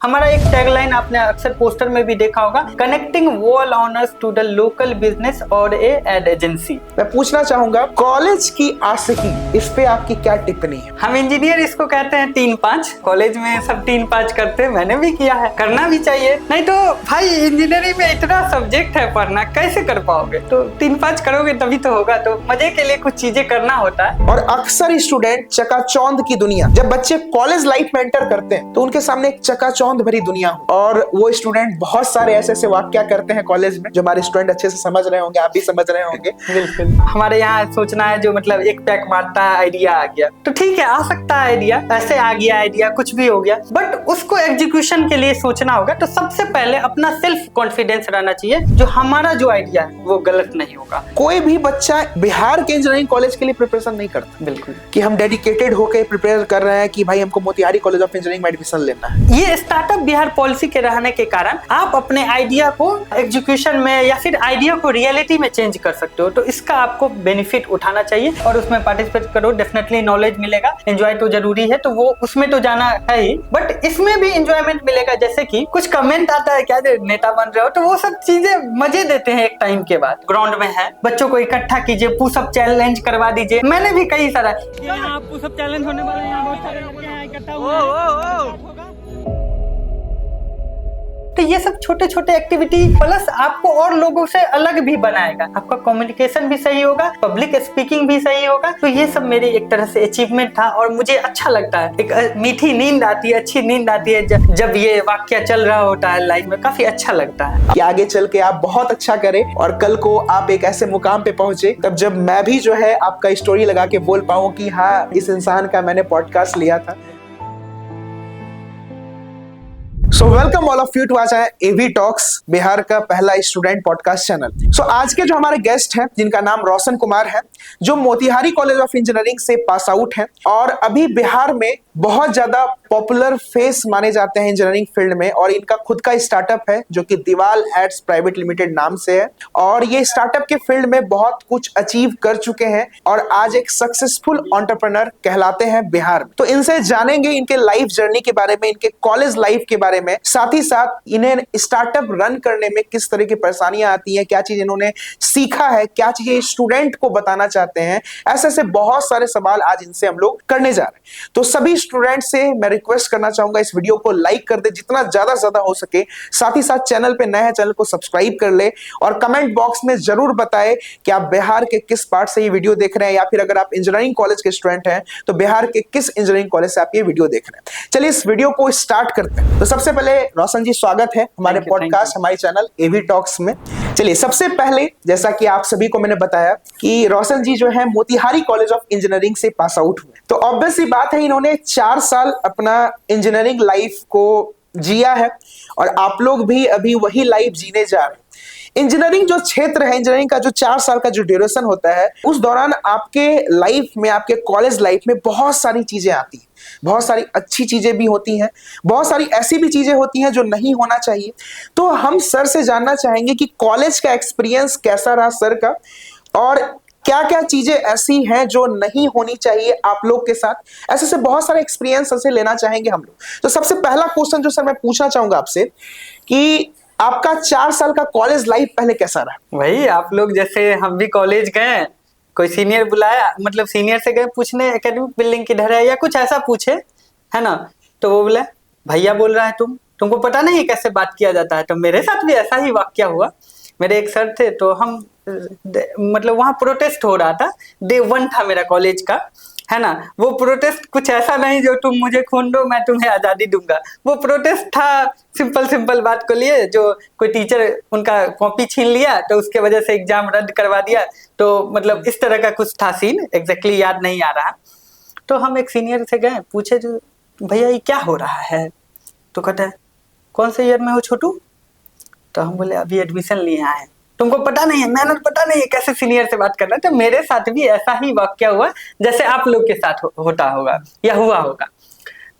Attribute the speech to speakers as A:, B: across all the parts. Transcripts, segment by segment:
A: हमारा एक टैगलाइन आपने अक्सर पोस्टर में भी देखा होगा, connecting wall owners to the local business और ए एड एजेंसी।
B: मैं पूछना चाहूंगा कॉलेज की आशिकी, इस पे आपकी क्या टिप्पणी है?
A: हम इंजीनियर इसको कहते हैं 3-5। कॉलेज में सब 3-5 करते हैं, मैंने भी किया है, करना भी चाहिए। नहीं तो भाई इंजीनियरिंग में इतना सब्जेक्ट है पढ़ना, कैसे कर पाओगे? तो 3-5 करोगे तभी तो होगा। तो मजे के लिए कुछ चीजें करना होता है।
B: और अक्सर स्टूडेंट चकाचौंध की दुनिया, जब बच्चे कॉलेज लाइफ में एंटर करते हैं तो उनके सामने एक चकाचौंध भरी दुनिया हो, और वो स्टूडेंट बहुत सारे ऐसे वाक्य करते हैं कॉलेज में जो हमारे स्टूडेंट अच्छे से समझ रहे होंगे, आप भी समझ रहे होंगे।
A: बिल्कुल। हमारे यहाँ सोचना है जो मतलब एक पैक मारता है, आइडिया आ गया तो ठीक है, आ सकता है आइडिया, ऐसे आ गया आइडिया, कुछ भी हो गया, बट उसको एग्जीक्यूशन के लिए सोचना होगा। तो सबसे पहले अपना सेल्फ कॉन्फिडेंस रहना चाहिए, जो हमारा जो आइडिया है वो गलत नहीं होगा।
B: कोई भी बच्चा बिहार के इंजीनियरिंग कॉलेज के लिए प्रिपरेशन नहीं करता।
A: बिल्कुल
B: कि हम डेडिकेटेड होकर प्रिपेयर कर रहे हैं कि भाई हमको मोतिहारी कॉलेज ऑफ इंजीनियरिंग में एडमिशन लेना है।
A: ये स्टार्टअप बिहार पॉलिसी के रहने के कारण आप अपने आइडिया को एग्जीक्यूशन में या फिर आइडिया को रियलिटी में चेंज कर सकते हो। तो इसका आपको बेनिफिट उठाना चाहिए और उसमें पार्टिसिपेट करो। डेफिनेटली नॉलेज मिलेगा, एंजॉय तो जरूरी है, तो वो उसमें तो जाना है ही, बट इसमें भी एंजॉयमेंट मिलेगा। जैसे कि कुछ कमेंट आता है, क्या नेता बन रहे हो, तो वो सब चीजें मजे देते हैं एक टाइम के बाद। ग्राउंड में है, बच्चों को इकट्ठा कीजिए, पुशअप चैलेंज करवा दीजिए। मैंने भी कई सारा पुशअप चैलेंज होने वाला है, यहाँ बहुत सारे लड़के हैं इकट्ठा हुए। तो ये सब छोटे छोटे एक्टिविटी प्लस आपको और लोगों से अलग भी बनाएगा, आपका कम्युनिकेशन भी सही होगा, पब्लिक स्पीकिंग भी सही होगा। तो ये सब मेरी एक तरह से अचीवमेंट था और मुझे अच्छा लगता है। एक मीठी नींद आती है, अच्छी नींद आती है जब ये वाक्य चल रहा होता है लाइफ में, काफी अच्छा लगता है
B: कि आगे चल के आप बहुत अच्छा करें और कल को आप एक ऐसे मुकाम पे पहुंचे तब जब मैं भी जो है आपका स्टोरी लगा के बोल पाऊं कि हाँ, इस इंसान का मैंने पॉडकास्ट लिया था। So welcome all of you to our AV Talks, Bihar का पहला स्टूडेंट पॉडकास्ट चैनल। So आज के जो हमारे गेस्ट हैं, जिनका नाम रोशन कुमार है, जो मोतिहारी कॉलेज ऑफ इंजीनियरिंग से पास आउट हैं और अभी बिहार में बहुत ज्यादा पॉपुलर फेस माने जाते हैं इंजीनियरिंग फील्ड में, और इनका खुद का स्टार्टअप है जो कि दीवाल एड्स प्राइवेट लिमिटेड नाम से है, और ये स्टार्टअप के फील्ड में बहुत कुछ अचीव कर चुके हैं और आज एक सक्सेसफुल एंटरप्रेन्योर कहलाते हैं बिहार में। तो इनसे जानेंगे इनके लाइफ जर्नी के बारे में, इनके कॉलेज लाइफ के बारे में, साथ ही साथ इन्हें स्टार्टअप रन करने में किस तरह की परेशानियां आती हैं, क्या चीज इन्होंने सीखा है, क्या चीजें स्टूडेंट को बताना चाहते हैं। ऐसे बहुत सारे सवाल आज इनसे हम लोग करने जा रहे हैं। तो सभी स्टूडेंट से मैं रिक्वेस्ट करना चाहूंगा इस वीडियो को लाइक कर दे जितना ज्यादा हो सके, साथ ही साथ चैनल पे नए हैं चैनल को सब्सक्राइब कर ले और कमेंट बॉक्स में जरूर बताएं कि आप बिहार के किस पार्ट से ये वीडियो देख रहे हैं, या फिर अगर आप इंजीनियरिंग कॉलेज के स्टूडेंट हैं तो बिहार के किस इंजीनियरिंग कॉलेज से आप ये वीडियो देख रहे हैं। चलिए इस वीडियो को स्टार्ट करते हैं। तो सबसे पहले रोशन जी, स्वागत है हमारे पॉडकास्ट, हमारे चैनल एवी टॉक्स में। चलिए सबसे पहले, जैसा कि आप सभी को मैंने बताया कि रोशन जी जो है मोतिहारी कॉलेज ऑफ इंजीनियरिंग से पास आउट हुए, तो ऑब्वियस सी बात है इन्होंने 4 साल अपना इंजीनियरिंग लाइफ को जिया है और आप लोग भी अभी वही लाइफ जीने जा रहे हैं। इंजीनियरिंग जो क्षेत्र है, इंजीनियरिंग का जो 4 साल का जो ड्यूरेशन होता है, उस दौरान आपके लाइफ में, आपके कॉलेज लाइफ में बहुत सारी चीजें आती हैं, बहुत सारी अच्छी चीजें भी होती हैं, बहुत सारी ऐसी भी चीजें होती हैं जो नहीं होना चाहिए। तो हम सर से जानना चाहेंगे कि कॉलेज का एक्सपीरियंस कैसा रहा सर का, और क्या क्या चीजें ऐसी हैं जो नहीं होनी चाहिए आप लोग के साथ। ऐसे से बहुत सारे एक्सपीरियंस से लेना चाहेंगे हम लोग। तो सबसे पहला क्वेश्चन जो सर मैं पूछना चाहूंगा आपसे कि आपका 4 साल का कॉलेज लाइफ पहले कैसा रहा?
A: वही आप लोग जैसे, हम भी कॉलेज गए, कोई सीनियर बुलाया, मतलब सीनियर से गए पूछने एकेडमिक बिल्डिंग किधर है या कुछ ऐसा पूछे, है ना, तो वो बोले भैया बोल रहा है तुमको पता नहीं कैसे बात किया जाता है। तो मेरे साथ भी ऐसा ही वाकया हुआ। मेरे एक सर थे, तो हम मतलब वहाँ प्रोटेस्ट हो रहा था, डे 1 था मेरा कॉलेज का, है ना। वो प्रोटेस्ट कुछ ऐसा नहीं जो तुम मुझे खून दो मैं तुम्हें आजादी दूंगा। वो प्रोटेस्ट था सिंपल बात को लिए, जो कोई टीचर उनका कॉपी छीन लिया तो उसके वजह से एग्जाम रद्द करवा दिया। तो मतलब इस तरह का कुछ था सीन, एग्जैक्टली याद नहीं आ रहा। तो हम एक सीनियर से गए, पूछे जो भैया ये क्या हो रहा है, तो कहते हैं कौन से ईयर में हो छोटू? तो हम बोले अभी एडमिशन लिए आए, तुमको पता नहीं है, मेहनत पता नहीं है, कैसे सीनियर से बात करना। तो मेरे साथ भी ऐसा ही वाकया हुआ जैसे आप लोग के साथ होता होगा या हुआ होगा।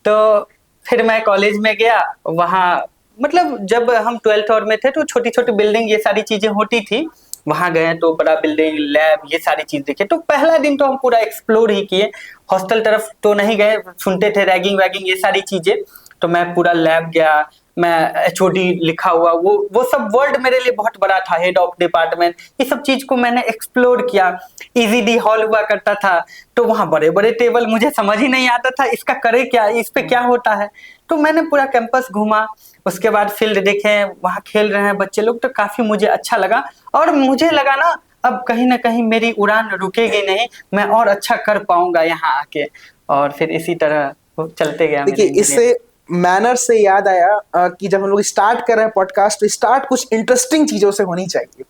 A: तो फिर मैं कॉलेज में गया, वहाँ मतलब जब हम 12th और में थे तो छोटी छोटी बिल्डिंग ये सारी चीजें होती थी। वहां गए तो बड़ा बिल्डिंग, लैब, ये सारी चीज देखे। तो पहला दिन तो हम पूरा एक्सप्लोर ही किए। हॉस्टल तरफ तो नहीं गए, सुनते थे रैगिंग वैगिंग ये सारी चीजें, तो मैं पूरा लैब गया, मैं HOD लिखा हुआ वो सब वर्ड मेरे लिए बहुत बड़ा था, हेड ऑफ डिपार्टमेंट, ये सब चीज को मैंने एक्सप्लोर किया। EZD हॉल हुआ करता था, तो वहाँ बड़े बड़े टेबल, मुझे समझ ही नहीं आता था इसका करे क्या, इस पे क्या होता है। तो मैंने पूरा कैंपस घूमा, उसके बाद फील्ड देखे, वहाँ खेल रहे हैं बच्चे लोग, तो काफी मुझे अच्छा लगा। और मुझे लगा ना अब कहीं ना कहीं मेरी उड़ान रुकेगी नहीं, मैं और अच्छा कर पाऊंगा यहाँ आके। और फिर इसी तरह वो चलते गया।
B: देखिए, इससे मैनर से याद आया कि जब हम लोग स्टार्ट कर रहे हैं पॉडकास्ट, तो स्टार्ट कुछ इंटरेस्टिंग चीजों से होनी चाहिए।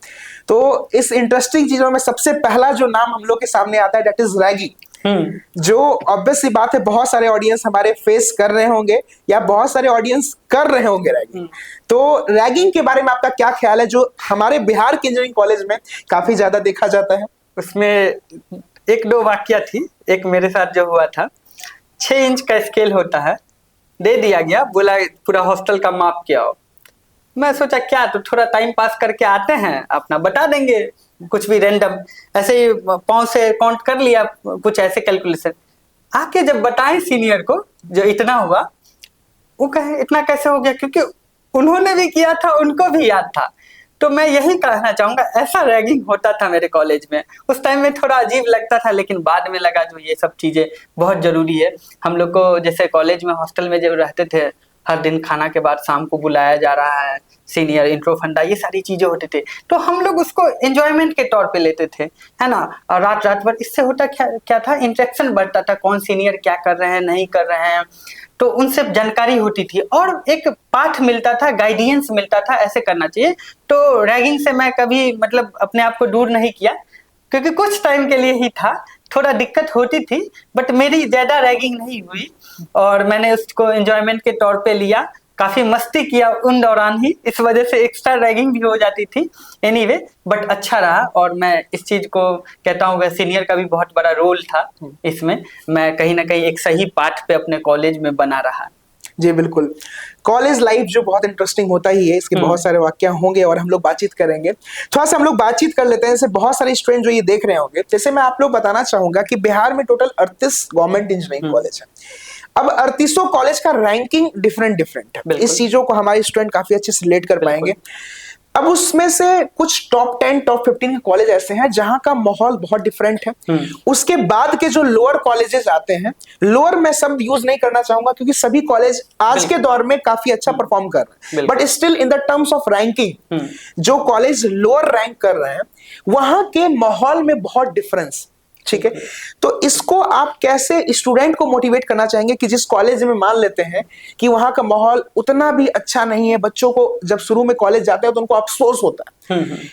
B: तो इस इंटरेस्टिंग चीजों में सबसे पहला जो नाम हम लोग के सामने आता है, दैट इज रैगिंग। जो ऑब्वियस सी बात है, बहुत सारे ऑडियंस हमारे फेस कर रहे होंगे या बहुत सारे ऑडियंस कर रहे होंगे रैगिंग। तो रैगिंग के बारे में आपका क्या ख्याल है, जो हमारे बिहार के इंजीनियरिंग कॉलेज में काफी ज्यादा देखा जाता है?
A: उसमें एक दो वाकया थी। एक मेरे साथ जो हुआ था, 6 इंच का स्केल होता है, दे दिया गया, बोला पूरा हॉस्टल का माप के आओ। मैं सोचा क्या, तो थोड़ा टाइम पास करके आते हैं, अपना बता देंगे कुछ भी रैंडम, ऐसे ही पाँव से काउंट कर लिया, कुछ ऐसे कैलकुलेशन। आके जब बताए सीनियर को जो इतना हुआ, वो कहे इतना कैसे हो गया, क्योंकि उन्होंने भी किया था, उनको भी याद था। तो मैं यही कहना चाहूंगा, ऐसा रैगिंग होता था मेरे कॉलेज में। उस टाइम में थोड़ा अजीब लगता था, लेकिन बाद में लगा जो ये सब चीजें बहुत जरूरी है। हम लोग को जैसे कॉलेज में हॉस्टल में जब रहते थे, हर दिन खाना के बाद शाम को बुलाया जा रहा है, सीनियर इंट्रो फंडा, ये सारी चीजें होते थे, तो हम लोग उसको एंजॉयमेंट के तौर पे लेते थे, है ना। और रात रात भर इससे होता क्या था, इंटरेक्शन बढ़ता था, कौन सीनियर क्या कर रहे हैं, नहीं कर रहे हैं, तो उनसे जानकारी होती थी और एक पाठ मिलता था, गाइडेंस मिलता था, ऐसे करना चाहिए। तो रैगिंग से मैं कभी मतलब अपने आप को दूर नहीं किया, क्योंकि कुछ टाइम के लिए ही था, थोड़ा दिक्कत होती थी, बट मेरी ज्यादा रैगिंग नहीं हुई और मैंने उसको एंजॉयमेंट के तौर पे लिया, काफी मस्ती किया उन दौरान ही, इस वजह से एक्स्ट्रा रैगिंग भी हो जाती थी। एनीवे, बट अच्छा रहा। और मैं इस चीज को कहता हूँ, सीनियर का भी बहुत बड़ा रोल था इसमें, मैं कहीं ना कहीं एक सही पाठ पे अपने कॉलेज में बना रहा।
B: जी बिल्कुल, कॉलेज लाइफ जो बहुत इंटरेस्टिंग होता ही है, इसके बहुत सारे वाक्य होंगे और हम लोग बातचीत करेंगे। थोड़ा सा हम लोग बातचीत कर लेते हैं, जैसे बहुत सारे स्टूडेंट जो ये देख रहे होंगे, जैसे मैं आप लोग बताना चाहूंगा कि बिहार में टोटल 38 गवर्नमेंट इंजीनियरिंग कॉलेज है। अब 38 कॉलेज का रैंकिंग डिफरेंट है, इस चीजों को हमारे स्टूडेंट काफी अच्छे से रिलेट कर पाएंगे। अब उसमें से कुछ टॉप 10 टॉप 15 के कॉलेज ऐसे हैं जहां का माहौल बहुत डिफरेंट है। उसके बाद के जो लोअर कॉलेजेस आते हैं, लोअर में शब्द यूज नहीं करना चाहूंगा क्योंकि सभी कॉलेज आज के दौर में काफी अच्छा परफॉर्म कर रहे हैं, but still in the terms of ranking जो कॉलेज लोअर रैंक कर रहे हैं, वहां के माहौल में बहुत डिफरेंस। ठीक है, तो इसको आप कैसे स्टूडेंट को मोटिवेट करना चाहेंगे कि जिस कॉलेज में मान लेते हैं कि वहां का माहौल उतना भी अच्छा नहीं है, बच्चों को जब शुरू में कॉलेज जाते हैं तो उनको अफसोस होता है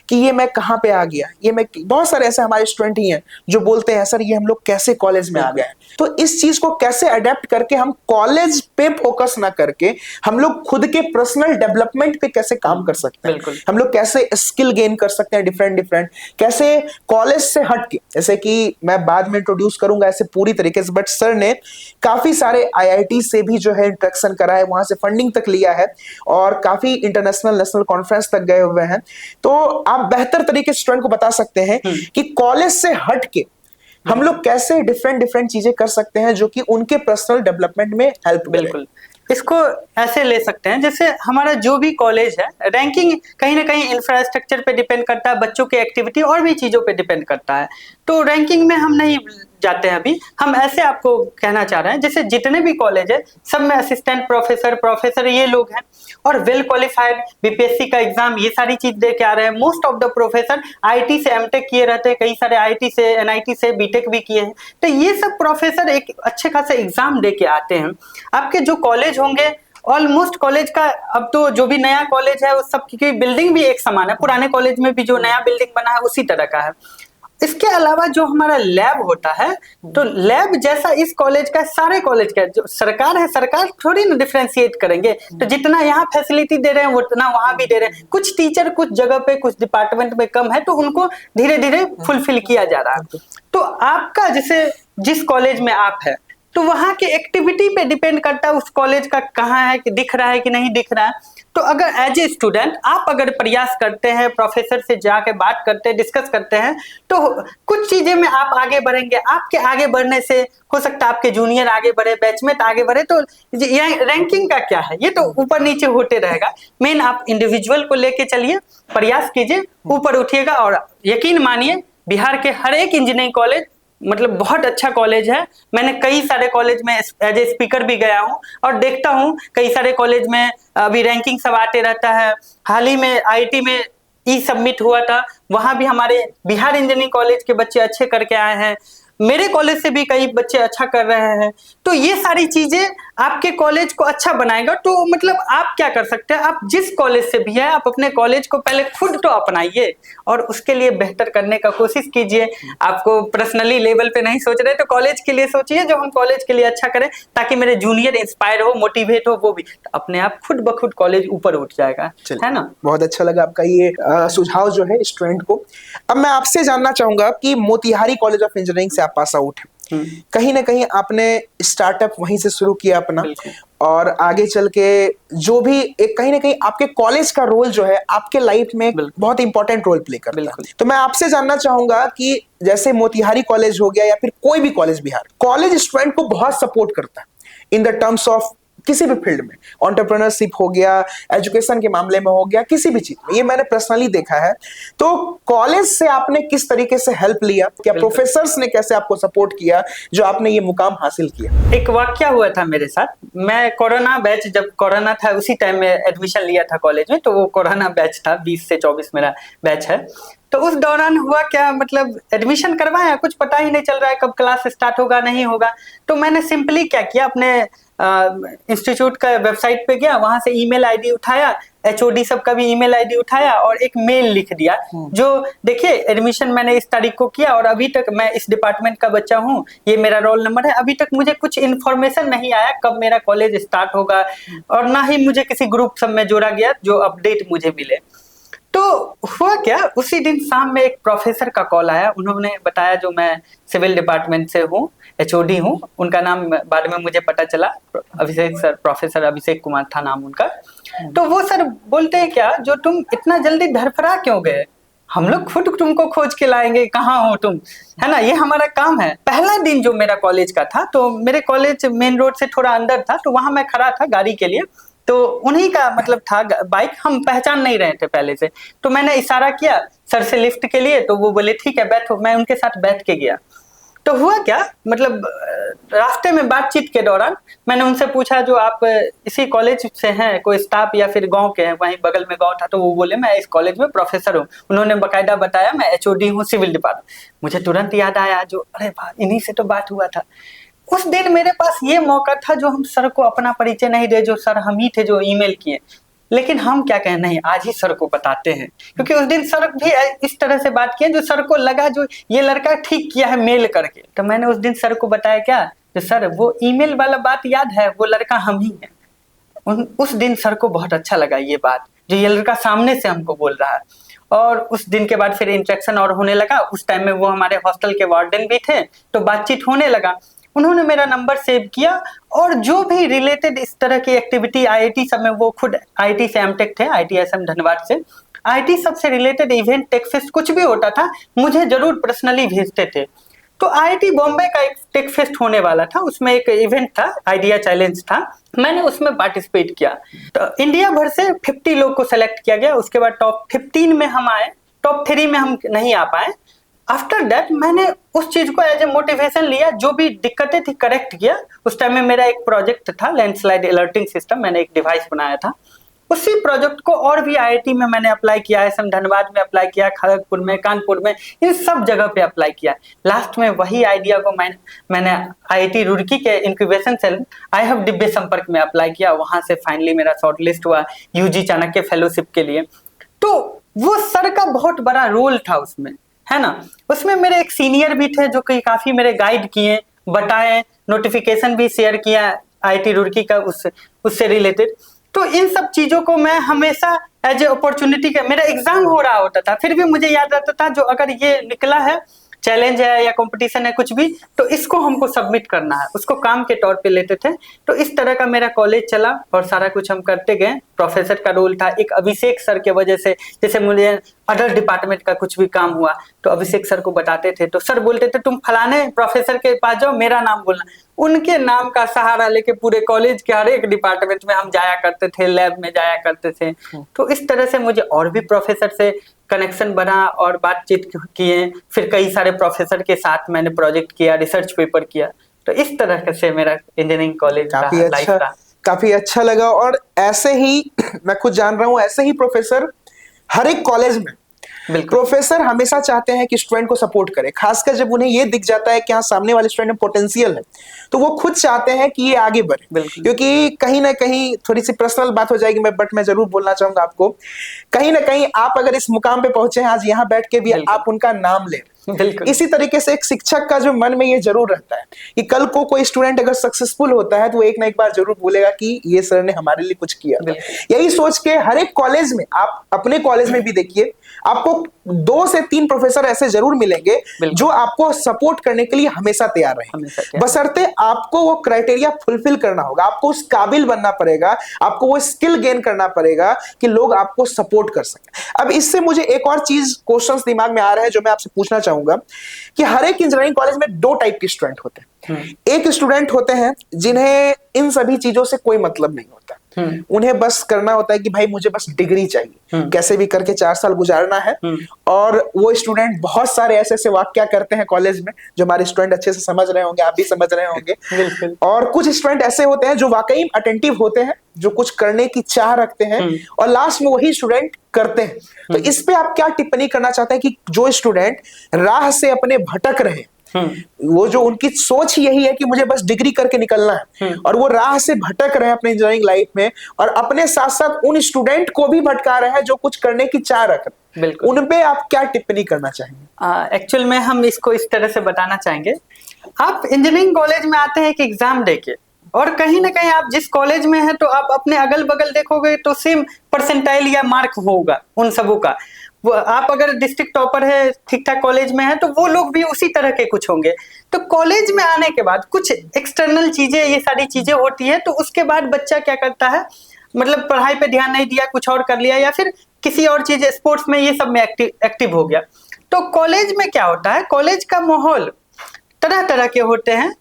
B: कि ये मैं कहां पे आ गया, ये मैं, बहुत सारे ऐसे हमारे स्टूडेंट ही हैं जो बोलते हैं सर ये हम लोग कैसे कॉलेज में आ गए। तो इस चीज को कैसे अडेप्ट करके हम कॉलेज पे फोकस ना करके हम लोग खुद के पर्सनल डेवलपमेंट पे कैसे काम कर सकते हैं, हम लोग कैसे स्किल गेन कर सकते हैं डिफरेंट, कैसे कॉलेज से हट के, जैसे कि मैं बाद में इंट्रोड्यूस करूंगा ऐसे पूरी तरीके से, बट सर ने काफी सारे IIT से भी जो है इंटरेक्शन करा है, वहां से फंडिंग तक लिया है और काफी इंटरनेशनल नेशनल कॉन्फ्रेंस तक गए हुए हैं। तो आप बेहतर तरीके से स्टूडेंट को बता सकते हैं कि कॉलेज से हट के हम लोग कैसे डिफरेंट चीजें कर सकते हैं जो कि उनके पर्सनल डेवलपमेंट में हेल्प।
A: बिल्कुल, इसको ऐसे ले सकते हैं, जैसे हमारा जो भी कॉलेज है, रैंकिंग कहीं ना कहीं इंफ्रास्ट्रक्चर पे डिपेंड करता है, बच्चों की एक्टिविटी और भी चीज़ों पे डिपेंड करता है। तो रैंकिंग में हम नहीं जाते हैं अभी, हम ऐसे आपको कहना चाह रहे हैं, जैसे जितने भी कॉलेज है सब में असिस्टेंट प्रोफेसर ये लोग हैं और वेल क्वालिफाइड, BPSC का एग्जाम ये सारी चीज दे के आ रहे हैं। Most of the professor IT से MTech किए रहते हैं, कई सारे IT से NIT से BTech भी किए हैं। तो ये सब प्रोफेसर एक अच्छे खासे एग्जाम दे के आते हैं। आपके जो कॉलेज होंगे, ऑलमोस्ट कॉलेज का, अब तो जो भी नया कॉलेज है उस सब की बिल्डिंग भी एक समान है, पुराने कॉलेज में भी जो नया बिल्डिंग बना है उसी तरह का है। इसके अलावा जो हमारा लैब होता है, तो लैब जैसा इस कॉलेज का, सारे कॉलेज का, जो सरकार है, सरकार थोड़ी ना डिफरेंशिएट करेंगे, तो जितना यहाँ फैसिलिटी दे रहे हैं उतना वहां भी दे रहे हैं। कुछ टीचर कुछ जगह पे कुछ डिपार्टमेंट में कम है, तो उनको धीरे धीरे फुलफिल किया जा रहा है। तो आपका जैसे जिस कॉलेज में आप है, तो वहां की एक्टिविटी पे डिपेंड करता है उस कॉलेज का कहाँ है, कि दिख रहा है कि नहीं दिख रहा है। तो अगर एज ए स्टूडेंट आप अगर प्रयास करते हैं, प्रोफेसर से जाके बात करते हैं, डिस्कस करते हैं, तो कुछ चीजें में आप आगे बढ़ेंगे। आपके आगे बढ़ने से हो सकता है आपके जूनियर आगे बढ़े, बैचमेट आगे बढ़े, तो ये रैंकिंग का क्या है, ये तो ऊपर नीचे होते रहेगा। मेन आप इंडिविजुअल को लेके चलिए, प्रयास कीजिए, ऊपर उठिएगा। और यकीन मानिए बिहार के हर एक इंजीनियरिंग कॉलेज मतलब बहुत अच्छा कॉलेज है। मैंने कई सारे कॉलेज में एज ए स्पीकर भी गया हूँ और देखता हूँ कई सारे कॉलेज में अभी रैंकिंग सब आते रहता है। हाल ही में आईआईटी में ई सबमिट हुआ था, वहां भी हमारे बिहार इंजीनियरिंग कॉलेज के बच्चे अच्छे करके आए हैं। मेरे कॉलेज से भी कई बच्चे अच्छा कर रहे हैं। तो ये सारी चीजें आपके कॉलेज को अच्छा बनाएगा। तो मतलब आप क्या कर सकते हैं, आप जिस कॉलेज से भी है आप अपने कॉलेज को पहले खुद तो अपनाइए और उसके लिए बेहतर करने का कोशिश कीजिए। आपको पर्सनली लेवल पे नहीं सोच रहे तो कॉलेज के लिए सोचिए, जो हम कॉलेज के लिए अच्छा करें ताकि मेरे जूनियर इंस्पायर हो, मोटिवेट हो, वो भी अपने आप खुद ब खुद कॉलेज ऊपर उठ जाएगा, है ना।
B: बहुत अच्छा लगा आपका ये सुझाव जो है स्टूडेंट को। अब मैं आपसे जानना चाहूंगा कि मोतिहारी कॉलेज ऑफ इंजीनियरिंग से आप पास आउट हैं, कहीं ना कहीं आपने स्टार्टअप वहीं से शुरू किया अपना, और आगे चल के जो भी एक कहीं ना कहीं आपके कॉलेज का रोल जो है आपके लाइफ में बहुत इंपॉर्टेंट रोल प्ले करता है। तो मैं आपसे जानना चाहूंगा कि जैसे मोतिहारी कॉलेज हो गया या फिर कोई भी कॉलेज बिहार, कॉलेज स्टूडेंट को बहुत सपोर्ट करता है इन द टर्म्स ऑफ किसी भी फील्ड में, एंटरप्रेन्योरशिप हो गया, एजुकेशन के मामले में हो गया, किसी भी चीज में, ये मैंने पर्सनली देखा है। तो कॉलेज से आपने किस तरीके से हेल्प लिया, क्या प्रोफेसर्स ने कैसे आपको सपोर्ट किया जो आपने ये मुकाम हासिल किया?
A: एक वाकया हुआ था मेरे साथ। मैं कोरोना बैच, जब कोरोना था उसी टाइम में एडमिशन लिया था कॉलेज में, तो वो कोरोना बैच था, 20 से 24 मेरा बैच है। तो उस दौरान हुआ क्या, मतलब एडमिशन करवाया, कुछ पता ही नहीं चल रहा है कब क्लास स्टार्ट होगा नहीं होगा। तो मैंने सिंपली क्या किया, अपने इंस्टीट्यूट का वेबसाइट पे गया, वहां से ईमेल आईडी उठाया, एचओडी सबका भी ईमेल आईडी उठाया और एक मेल लिख दिया जो देखिए एडमिशन मैंने इस तारीख को किया और अभी तक मैं इस डिपार्टमेंट का बच्चा हूँ, ये मेरा रोल नंबर है, अभी तक मुझे कुछ इन्फॉर्मेशन नहीं आया कब मेरा कॉलेज स्टार्ट होगा, और ना ही मुझे किसी ग्रुप सब में जोड़ा गया जो अपडेट मुझे मिले। तो हुआ क्या, उसी दिन शाम में एक प्रोफेसर का कॉल आया। उन्होंने बताया, जो मैं सिविल डिपार्टमेंट से हूँ, एचओडी हूँ, उनका नाम बाद में मुझे पता चला, अभिषेक सर, प्रोफेसर अभिषेक कुमार था नाम उनका। तो वो सर बोलते हैं, क्या जो तुम इतना जल्दी धरफरा क्यों गए, हम लोग खुद तुमको खोज के लाएंगे, कहाँ हो तुम, है ना, ये हमारा काम है। पहला दिन जो मेरा कॉलेज का था, तो मेरे कॉलेज मेन रोड से थोड़ा अंदर था, तो वहां मैं खड़ा था गाड़ी के लिए, तो उन्हीं का मतलब था बाइक, हम पहचान नहीं रहे थे पहले से। तो मैंने इशारा किया सर से लिफ्ट के लिए, तो वो बोले ठीक है बैठो, मैं उनके साथ बैठ के गया। तो हुआ क्या, मतलब रास्ते में बातचीत के दौरान मैंने उनसे पूछा, जो आप इसी कॉलेज से हैं, कोई स्टाफ या फिर गांव के हैं, वहीं बगल में गांव था। तो वो बोले मैं इस कॉलेज में प्रोफेसर हूँ। उन्होंने बकायदा बताया मैं एचओडी हूँ सिविल डिपार्टमेंट। मुझे तुरंत याद आया, जो अरे इन्हीं से तो बात हुआ था। उस दिन मेरे पास ये मौका था जो हम सर को अपना परिचय नहीं दे, जो सर हम ही थे जो ईमेल किए, लेकिन हम क्या कहें, नहीं आज ही सर को बताते हैं, क्योंकि उस दिन सर भी इस तरह से बात किए जो सर को लगा जो ये लड़का ठीक किया है मेल करके। तो मैंने उस दिन सर को बताया क्या, जो सर वो ईमेल वाला बात याद है, वो लड़का हम ही है। उस दिन सर को बहुत अच्छा लगा ये बात, जो ये लड़का सामने से हमको बोल रहा है। और उस दिन के बाद फिर इंटरेक्शन और होने लगा। उस टाइम में वो हमारे हॉस्टल के वार्डन भी थे, तो बातचीत होने लगा। उन्होंने मेरा नंबर सेव किया और जो भी रिलेटेड इस तरह की एक्टिविटी आईआईटी सब में, वो खुद आईआईटी से एमटेक थे, आईटीएसएम धनबाद से, आईआईटी सब से रिलेटेड इवेंट, टेकफेस्ट कुछ भी होता था मुझे जरूर पर्सनली भेजते थे। तो आईआईटी बॉम्बे का एक टेकफेस्ट होने वाला था, उसमें एक इवेंट था, आइडिया चैलेंज था, मैंने उसमें पार्टिसिपेट किया। तो इंडिया भर से 50 लोग को सेलेक्ट किया गया। उसके बाद टॉप 15 में हम आए, टॉप 3 में हम नहीं आ पाए। आफ्टर दैट मैंने उस चीज को एज ए मोटिवेशन लिया, जो भी दिक्कतें थी करेक्ट किया। उस टाइम में मेरा एक प्रोजेक्ट था लैंडस्लाइड अलर्टिंग सिस्टम, मैंने एक डिवाइस बनाया था। उसी प्रोजेक्ट को और भी आईआईटी में मैंने अप्लाई किया है, धनबाद में अप्लाई किया, खड़गपुर में, कानपुर में, इन सब जगह पे अप्लाई किया। लास्ट में वही आइडिया को मैंने आईआईटी रुड़की के incubation cell I have Divya संपर्क में अप्लाई किया। वहां से फाइनली मेरा शॉर्ट लिस्ट हुआ यूजी चाणक्य फेलोशिप के लिए। तो वो सर का बहुत बड़ा रोल था उसमें, है ना। उसमें मेरे एक सीनियर भी थे जो कि काफी मेरे गाइड किए, बताए, नोटिफिकेशन भी शेयर किया आईआईटी रुड़की का उससे रिलेटेड। तो इन सब चीजों को मैं हमेशा एज ए अपॉर्चुनिटी के, मेरा एग्जाम हो रहा होता था फिर भी मुझे याद रहता था, जो अगर ये निकला है चैलेंज है या कंपटीशन है कुछ भी, तो इसको हमको सबमिट करना है, उसको काम के तौर पे लेते थे। तो इस तरह का मेरा कॉलेज चला और सारा कुछ हम करते गए। प्रोफेसर का रोल था, एक अभिषेक सर के वजह से, जैसे मुझे अदर डिपार्टमेंट का कुछ भी काम हुआ तो अभिषेक सर को बताते थे, तो सर बोलते थे तुम फलाने प्रोफेसर के पास जाओ, मेरा नाम बोलना। उनके नाम का सहारा लेके पूरे कॉलेज के हर एक डिपार्टमेंट में हम जाया करते थे, लैब में जाया करते थे। तो इस तरह से मुझे और भी प्रोफेसर से कनेक्शन बना और बातचीत किए। फिर कई सारे प्रोफेसर के साथ मैंने प्रोजेक्ट किया, रिसर्च पेपर किया। तो इस तरह से मेरा इंजीनियरिंग कॉलेज का लाइफ था।
B: काफी अच्छा लगा। और ऐसे ही मैं खुद जान रहा हूँ, ऐसे ही प्रोफेसर हर एक कॉलेज में, प्रोफेसर हमेशा चाहते हैं कि स्टूडेंट को सपोर्ट करे, खासकर जब उन्हें ये दिख जाता है कि हाँ सामने वाले स्टूडेंट में पोटेंशियल है, तो वो खुद चाहते हैं कि ये आगे बढ़े। क्योंकि कहीं ना कहीं, थोड़ी सी पर्सनल बात हो जाएगी बट मैं जरूर बोलना चाहूंगा आपको, कहीं ना कहीं आप अगर इस मुकाम पे पहुंचे हैं आज, यहाँ बैठ के भी आप उनका नाम ले। इसी तरीके से एक शिक्षक का जो मन में ये जरूर रहता है कि कल को कोई स्टूडेंट अगर सक्सेसफुल होता है तो वो एक ना एक बार जरूर बोलेगा कि ये सर ने हमारे लिए कुछ किया। यही सोच के हर एक कॉलेज में, आप अपने कॉलेज में भी देखिए, आपको 2 से 3 प्रोफेसर ऐसे जरूर मिलेंगे जो आपको सपोर्ट करने के लिए हमेशा तैयार रहेंगे, बशर्ते आपको वो क्राइटेरिया फुलफिल करना होगा, आपको उस काबिल बनना पड़ेगा, आपको वो स्किल गेन करना पड़ेगा कि लोग आपको सपोर्ट कर सकें। अब इससे मुझे एक और चीज, क्वेश्चंस दिमाग में आ रहा है जो मैं आपसे पूछना चाहूंगा कि हर एक इंजीनियरिंग कॉलेज में 2 टाइप के स्टूडेंट होते हैं। एक स्टूडेंट होते हैं जिन्हें इन सभी चीजों से कोई मतलब नहीं होता, उन्हें बस करना होता है कि भाई मुझे बस डिग्री चाहिए, कैसे भी करके 4 साल गुजारना है। और वो स्टूडेंट बहुत सारे ऐसे ऐसे वाक्या करते हैं कॉलेज में जो हमारे स्टूडेंट अच्छे से समझ रहे होंगे, आप भी समझ रहे होंगे। और कुछ स्टूडेंट ऐसे होते हैं जो वाकई अटेंटिव होते हैं, जो कुछ करने की चाह रखते हैं, और लास्ट में वही स्टूडेंट करते हैं। तो इस पे आप क्या टिप्पणी करना चाहते हैं कि जो स्टूडेंट राह से अपने भटक रहे, वो जो उनकी सोच ही यही है कि मुझे बस डिग्री करके निकलना है, और वो राह से भटक रहे हैं अपने इंजीनियरिंग लाइफ में, और अपने साथ साथ उन स्टूडेंट को भी भटका रहे हैं जो कुछ करने की चाह रख रहे हैं, उन पे आप क्या टिप्पणी करना चाहेंगे?
A: एक्चुअल में हम इसको इस तरह से बताना चाहेंगे, आप इंजीनियरिंग कॉलेज में आते हैं कि एग्जाम देके, और कहीं ना कहीं आप जिस कॉलेज में हैं तो आप अपने अगल बगल देखोगे तो सेम परसेंटाइल या मार्क होगा उन सबों का। आप अगर डिस्ट्रिक्ट टॉपर है, ठीक ठाक कॉलेज में है, तो वो लोग भी उसी तरह के कुछ होंगे। तो कॉलेज में आने के बाद कुछ एक्सटर्नल चीजें, ये सारी चीजें होती है, तो उसके बाद बच्चा क्या करता है, मतलब पढ़ाई पे ध्यान नहीं दिया, कुछ और कर लिया, या फिर किसी और चीज, स्पोर्ट्स में, ये सब में एक्टिव हो गया। तो कॉलेज में क्या होता है, कॉलेज का माहौल तरह तरह के होते हैं।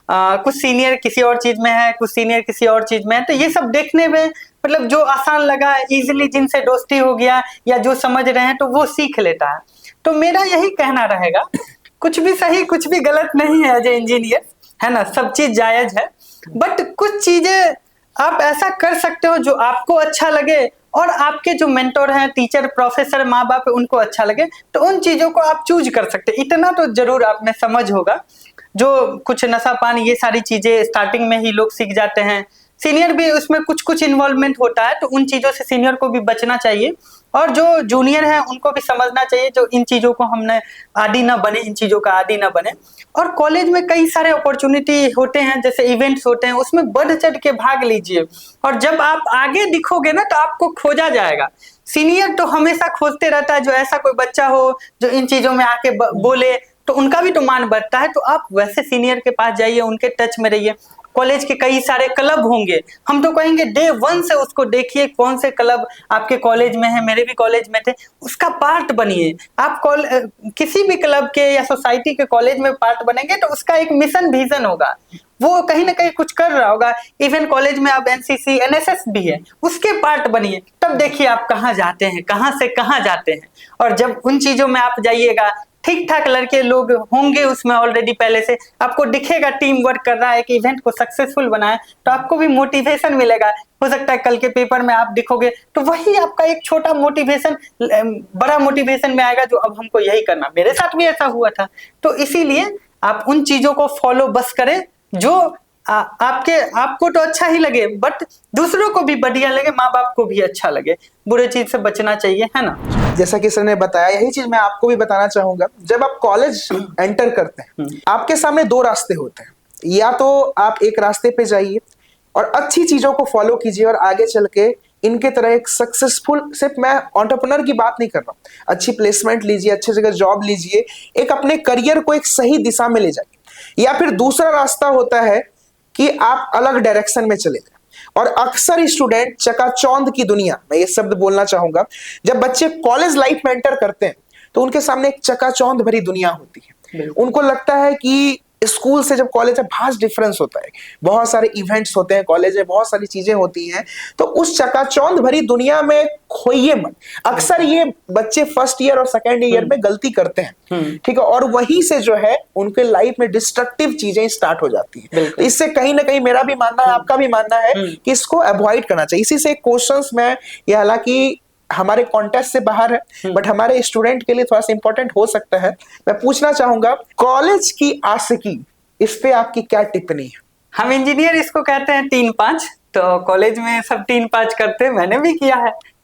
A: कुछ सीनियर किसी और चीज में है, कुछ सीनियर किसी और चीज में है, तो ये सब देखने में मतलब जो आसान लगा, इजीली जिनसे दोस्ती हो गया या जो समझ रहे हैं तो वो सीख लेता है। तो मेरा यही कहना रहेगा, कुछ भी सही कुछ भी गलत नहीं है एज ए इंजीनियर, है ना, सब चीज जायज है। बट कुछ चीजें आप ऐसा कर सकते हो जो आपको अच्छा लगे, और आपके जो मेंटोर हैं, टीचर, प्रोफेसर, माँ बाप, उनको अच्छा लगे, तो उन चीजों को आप चूज कर सकते हैं। इतना तो जरूर आप में समझ होगा। जो कुछ नशा पान, ये सारी चीजें स्टार्टिंग में ही लोग सीख जाते हैं, सीनियर भी उसमें कुछ कुछ इन्वॉल्वमेंट होता है, तो उन चीजों से सीनियर को भी बचना चाहिए, और जो जूनियर है उनको भी समझना चाहिए, जो इन चीजों को हमने आदी ना बने, इन चीजों का आदी ना बने। और कॉलेज में कई सारे अपॉर्चुनिटी होते हैं, जैसे इवेंट्स होते हैं, उसमें बढ़ चढ़ के भाग लीजिए, और जब आप आगे दिखोगे ना तो आपको खोजा जाएगा। सीनियर तो हमेशा खोजते रहता है, जो ऐसा कोई बच्चा हो जो इन चीजों में आके बोले, तो उनका भी तो मान बढ़ता है। तो आप वैसे सीनियर के पास जाइए, उनके टच में रहिए। कॉलेज के कई सारे क्लब होंगे, हम तो कहेंगे डे 1 से उसको देखिए, कौन से क्लब आपके कॉलेज में है, मेरे भी कॉलेज में थे, उसका पार्ट बनिए। आप किसी भी क्लब के या सोसाइटी के कॉलेज में पार्ट बनेंगे तो उसका एक मिशन विजन होगा, वो कहीं ना कहीं कुछ कर रहा होगा। इवन कॉलेज में आप एनसीसी, एनएसएस भी है, उसके पार्ट बनिए, तब देखिए आप कहाँ जाते हैं, कहाँ से कहाँ जाते हैं। और जब उन चीजों में आप जाइएगा, ठीक ठाक लड़के लोग होंगे उसमें ऑलरेडी, पहले से आपको दिखेगा टीम वर्क कर रहा है कि इवेंट को सक्सेसफुल बनाए, तो आपको भी मोटिवेशन मिलेगा। हो सकता है कल के पेपर में आप दिखोगे तो वही आपका एक छोटा मोटिवेशन बड़ा मोटिवेशन में आएगा, जो अब हमको यही करना। मेरे साथ भी ऐसा हुआ था। तो इसीलिए आप उन चीजों को फॉलो बस करें जो आपको तो अच्छा ही लगे, बट दूसरों को भी बढ़िया लगे, माँ बाप को भी अच्छा लगे। बुरे चीज से बचना चाहिए, है ना।
B: जैसा कि सर ने बताया, यही चीज मैं आपको भी बताना चाहूंगा। जब आप कॉलेज एंटर करते हैं, आपके सामने 2 रास्ते होते हैं। या तो आप एक रास्ते पे जाइए और अच्छी चीजों को फॉलो कीजिए और आगे चल के इनके तरह एक सक्सेसफुल, सिर्फ मैं एंटरप्रेन्योर की बात नहीं कर रहा हूँ, अच्छी प्लेसमेंट लीजिए, अच्छी जगह जॉब लीजिए, एक अपने करियर को एक सही दिशा में ले जाइए। या फिर दूसरा रास्ता होता है कि आप अलग डायरेक्शन में चले जाए। और अक्सर स्टूडेंट चकाचौंध की दुनिया, मैं ये शब्द बोलना चाहूंगा, जब बच्चे कॉलेज लाइफ में एंटर करते हैं तो उनके सामने एक चकाचौंध भरी दुनिया होती है। उनको लगता है कि स्कूल से जब कॉलेज में भास्ट डिफरेंस होता है, बहुत सारे इवेंट्स होते हैं कॉलेज में, बहुत सारी चीजें होती हैं, तो उस चकाचौंध भरी दुनिया में खोइए मत। अक्सर ये बच्चे फर्स्ट ईयर और सेकेंड ईयर में गलती करते हैं, ठीक है, और वहीं से जो है उनके लाइफ में डिस्ट्रक्टिव चीजें स्टार्ट हो जाती हैं। तो इससे कहीं ना कहीं मेरा भी मानना है, आपका भी मानना है कि इसको अवॉइड करना चाहिए। इसी से क्वेश्चंस में, ये हालांकि हमारे कॉन्टेस्ट से बाहर है बट हमारे स्टूडेंट के लिए थोड़ा सा इंपॉर्टेंट हो सकता है, मैं पूछना चाहूंगा, कॉलेज की आशिकी, इस पे आपकी क्या टिप्पणी है?
A: हम इंजीनियर इसको कहते हैं 3-5, तो कॉलेज में सब 3-5 करते हैं, मैंने भी किया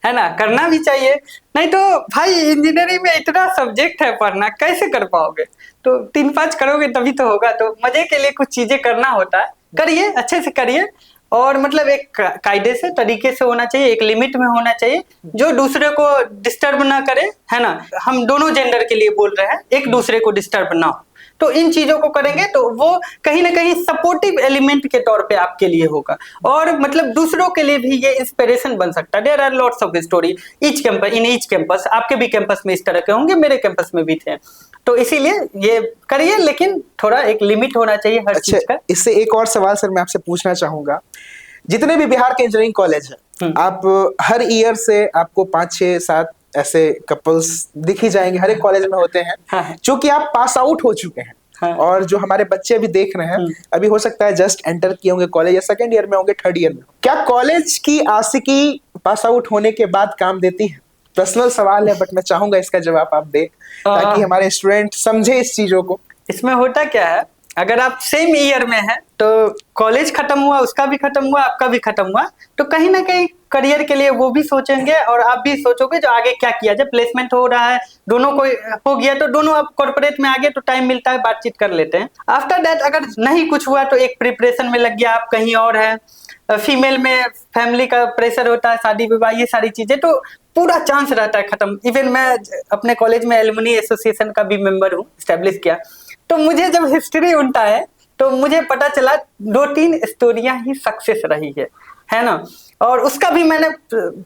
A: है ना, करना भी चाहिए। नहीं तो भाई इंजीनियरिंग में इतना सब्जेक्ट है पढ़ना, कैसे कर पाओगे? तो 3-5 करोगे तभी तो होगा। तो मजे के लिए कुछ चीजें करना होता है, करिए, अच्छे से करिए, और मतलब एक कायदे से, तरीके से होना चाहिए, एक लिमिट में होना चाहिए, जो दूसरे को डिस्टर्ब ना करे, है ना। हम दोनों जेंडर के लिए बोल रहे हैं, एक दूसरे को डिस्टर्ब ना हो। तो इन चीजों को करेंगे तो वो कहीं ना कहीं सपोर्टिव एलिमेंट के तौर पे आपके लिए होगा, और मतलब दूसरों के लिए भी ये इंस्पिरेशन बन सकता है। There are lots of story each campus, in each campus, आपके भी कैंपस में इस तरह के होंगे, मेरे कैंपस में भी थे। तो इसीलिए ये करिए, लेकिन थोड़ा एक लिमिट होना चाहिए हर चीज का।
B: इससे एक और सवाल सर मैं आपसे पूछना चाहूंगा, जितने भी बिहार के इंजीनियरिंग कॉलेज है, आप हर ईयर से आपको 5-6-7 ऐसे कपल्स दिख ही जाएंगे, हर एक कॉलेज में होते हैं।
A: हाँ।
B: जो कि आप पास आउट हो चुके हैं। हाँ। और जो हमारे बच्चे अभी देख रहे हैं, अभी हो सकता है जस्ट एंटर किए होंगे कॉलेज, या सेकंड ईयर में होंगे, थर्ड ईयर में। क्या कॉलेज की आशिकी पास आउट होने के बाद काम देती है? पर्सनल सवाल है बट मैं चाहूंगा इसका जवाब आप दे, ताकि हमारे स्टूडेंट समझे इस चीजों को।
A: इसमें होता क्या है, अगर आप सेम ईयर में हैं तो कॉलेज खत्म हुआ, उसका भी खत्म हुआ, आपका भी खत्म हुआ, तो कहीं ना कहीं करियर के लिए वो भी सोचेंगे और आप भी सोचोगे जो आगे क्या किया जाए। प्लेसमेंट हो रहा है, दोनों को हो गया तो दोनों अब कॉर्पोरेट में आगे, तो टाइम मिलता है, बातचीत कर लेते हैं। आफ्टर दैट अगर नहीं कुछ हुआ तो एक प्रिपरेशन में लग गया, आप कहीं और है। फीमेल में फैमिली का प्रेशर होता है, शादी विवाह, ये सारी चीजें, तो पूरा चांस रहता है खत्म। इवन मैं अपने कॉलेज में एलुमनी एसोसिएशन का भी मेंबर हूँ, स्टैब्लिश किया। तो मुझे जब हिस्ट्री उनता है तो मुझे पता चला 2-3 स्टोरियां ही सक्सेस रही है ना, और उसका भी मैंने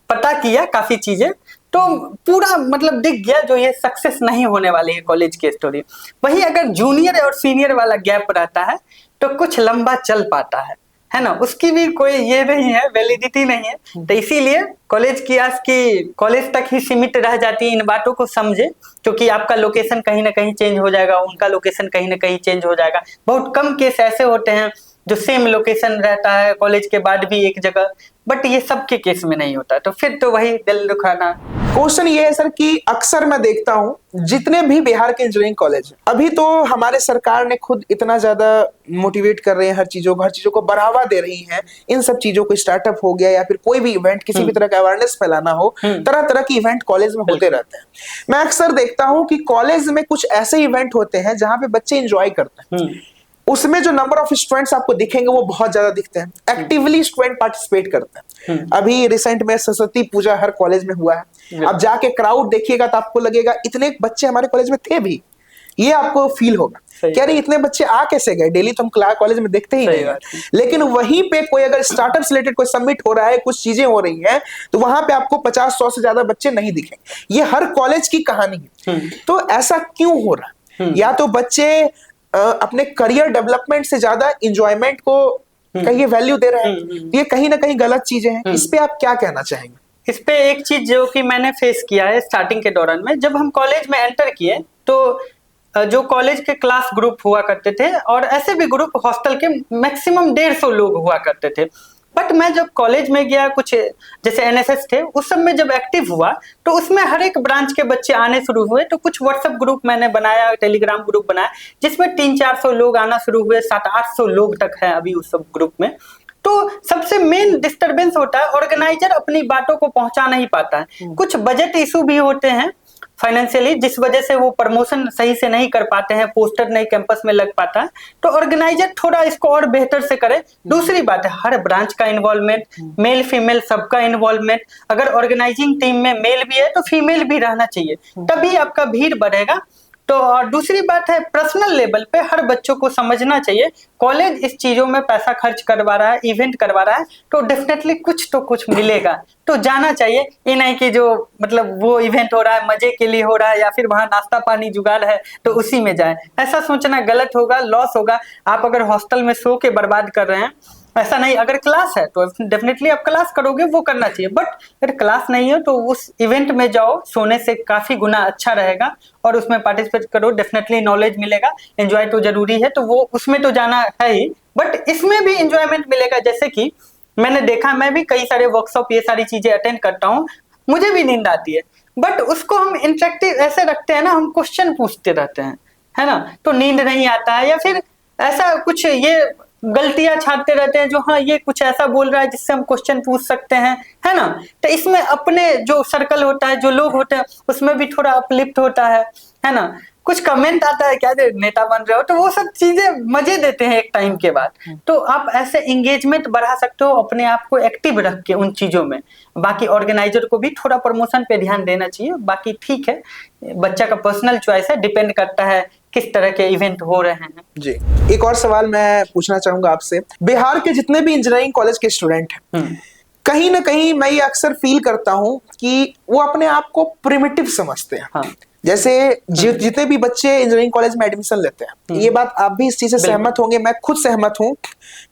A: पता किया काफी चीजें, तो पूरा मतलब दिख गया जो ये सक्सेस नहीं होने वाली है कॉलेज की स्टोरी। वही अगर जूनियर और सीनियर वाला गैप रहता है तो कुछ लंबा चल पाता है ना, उसकी भी कोई ये नहीं है, वैलिडिटी नहीं है। तो इसीलिए कॉलेज की आस की कॉलेज तक ही सीमित रह जाती है। इन बातों को समझे, क्योंकि आपका लोकेशन कहीं ना कहीं चेंज हो जाएगा, उनका लोकेशन कहीं ना कहीं चेंज हो जाएगा। बहुत कम केस ऐसे होते हैं जो सेम लोकेशन रहता है कॉलेज के बाद भी एक जगह, बट ये सबके केस में नहीं होता, तो फिर तो वही दिल दुखाना।
B: क्वेश्चन ये है सर कि अक्सर मैं देखता हूं जितने भी बिहार के इंजीनियरिंग कॉलेज, अभी तो हमारे सरकार ने खुद इतना ज्यादा मोटिवेट कर रहे हैं, हर चीजों को बढ़ावा दे रही हैं, इन सब चीजों को स्टार्टअप हो गया या फिर कोई भी इवेंट, किसी भी तरह का अवेयरनेस फैलाना हो, तरह तरह के इवेंट कॉलेज में होते रहते हैं। मैं अक्सर देखता हूं कि कॉलेज में कुछ ऐसे इवेंट होते हैं जहां पे बच्चे इंजॉय करते हैं, उसमें जो नंबर ऑफ स्टूडेंट्स आपको दिखेंगे वो बहुत ज्यादा दिखते हैं, एक्टिवली स्टूडेंट पार्टिसिपेट करते हैं। अभी रिसेंट में सरस्वती पूजा हर कॉलेज में हुआ है, अब जाके क्राउड देखिएगा तो आपको लगेगा इतने बच्चे हमारे कॉलेज में थे भी, ये आपको फील होगा क्या रे इतने बच्चे आ कैसे गए, डेली तो हम कॉलेज में देखते ही नहीं है। लेकिन वहीं पे कोई अगर स्टार्टअप से रिलेटेड कोई सबमिट हो रहा है, कुछ चीजें हो रही हैं, तो वहां पे आपको 50-100 से ज्यादा बच्चे नहीं दिखेंगे। ये हर कॉलेज की कहानी है। तो ऐसा क्यों हो रहा है? या तो बच्चे अपने करियर डेवलपमेंट से ज्यादा इंजॉयमेंट को कहीं वैल्यू दे रहे हैं, ये कहीं ना कहीं गलत चीजें हैं। इस पे आप क्या कहना चाहेंगे?
A: इस पे एक चीज जो कि मैंने फेस किया है स्टार्टिंग के दौरान में, जब हम कॉलेज में एंटर किए तो जो कॉलेज के क्लास ग्रुप हुआ करते थे और ऐसे भी ग्रुप हॉस्टल के मैक्सिमम 150 लोग हुआ करते थे। बट मैं जब कॉलेज में गया, कुछ जैसे एनएसएस थे उस सब में जब एक्टिव हुआ तो उसमें हर एक ब्रांच के बच्चे आने शुरू हुए। तो कुछ व्हाट्सएप ग्रुप मैंने बनाया, टेलीग्राम ग्रुप बनाया, जिसमें 300-400 लोग आना शुरू हुए, 700-800 लोग तक है अभी उस सब ग्रुप में। तो सबसे मेन डिस्टरबेंस होता है ऑर्गेनाइजर अपनी बातों को पहुंचा नहीं पाता है, कुछ बजट इशू भी होते हैं, फाइनेंशियली, जिस वजह से वो प्रमोशन सही से नहीं कर पाते हैं, पोस्टर नहीं कैंपस में लग पाता है, तो ऑर्गेनाइजर थोड़ा इसको और बेहतर से करे। दूसरी बात है, हर ब्रांच का इन्वॉल्वमेंट, मेल फीमेल सबका इन्वॉल्वमेंट, अगर ऑर्गेनाइजिंग टीम में मेल भी है तो फीमेल भी रहना चाहिए, तभी आपका भीड़ बढ़ेगा। तो और दूसरी बात है, पर्सनल लेवल पे हर बच्चों को समझना चाहिए, कॉलेज इस चीजों में पैसा खर्च करवा रहा है, इवेंट करवा रहा है, तो डेफिनेटली कुछ तो कुछ मिलेगा, तो जाना चाहिए। ये नहीं कि जो मतलब वो इवेंट हो रहा है मजे के लिए हो रहा है, या फिर वहां नाश्ता पानी जुगाड़ है तो उसी में जाए, ऐसा सोचना गलत होगा, लॉस होगा। आप अगर हॉस्टल में सो के बर्बाद कर रहे हैं, ऐसा नहीं। अगर क्लास है तो डेफिनेटली आप क्लास करोगे, वो करना चाहिए, बट अगर क्लास नहीं है तो उस इवेंट में जाओ, सोने से काफी गुना अच्छा रहेगा, और उसमें पार्टिसिपेट करो, डेफिनेटली नॉलेज मिलेगा। एंजॉय तो जरूरी है, तो वो उसमें तो जाना है ही, बट इसमें भी एंजॉयमेंट मिलेगा। जैसे कि मैंने देखा, मैं भी कई सारे वर्कशॉप ये सारी चीजें अटेंड करता हूँ, मुझे भी नींद आती है, बट उसको हम इंटरेक्टिव ऐसे रखते हैं ना, हम क्वेश्चन पूछते रहते हैं, है ना, तो नींद नहीं आता है, या फिर ऐसा कुछ ये गलतियां छाटते रहते हैं, जो हाँ ये कुछ ऐसा बोल रहा है जिससे हम क्वेश्चन पूछ सकते हैं, है ना। तो इसमें अपने जो सर्कल होता है, जो लोग होते हैं, उसमें भी थोड़ा अपलिफ्ट होता है ना। कुछ कमेंट आता है, क्या नेता बन रहे हो, तो वो सब चीजें मजे देते हैं एक टाइम के बाद। तो आप ऐसे एंगेजमेंट बढ़ा सकते हो, अपने आप को एक्टिव रख के उन चीजों में। बाकी ऑर्गेनाइजर को भी थोड़ा प्रमोशन पे ध्यान देना चाहिए, बाकी ठीक है, बच्चा का पर्सनल चॉइस है, डिपेंड करता है किस तरह के इवेंट हो रहे हैं।
B: जी, एक और सवाल मैं पूछना चाहूंगा आपसे। बिहार के जितने भी इंजीनियरिंग कॉलेज के स्टूडेंट हैं, कहीं ना कहीं मैं ये अक्सर फील करता हूं कि वो अपने आप को प्रिमिटिव समझते हैं।
A: हाँ।
B: जैसे जितने भी बच्चे इंजीनियरिंग कॉलेज में एडमिशन लेते हैं, ये बात आप भी इस चीज से सहमत होंगे, मैं खुद सहमत हूं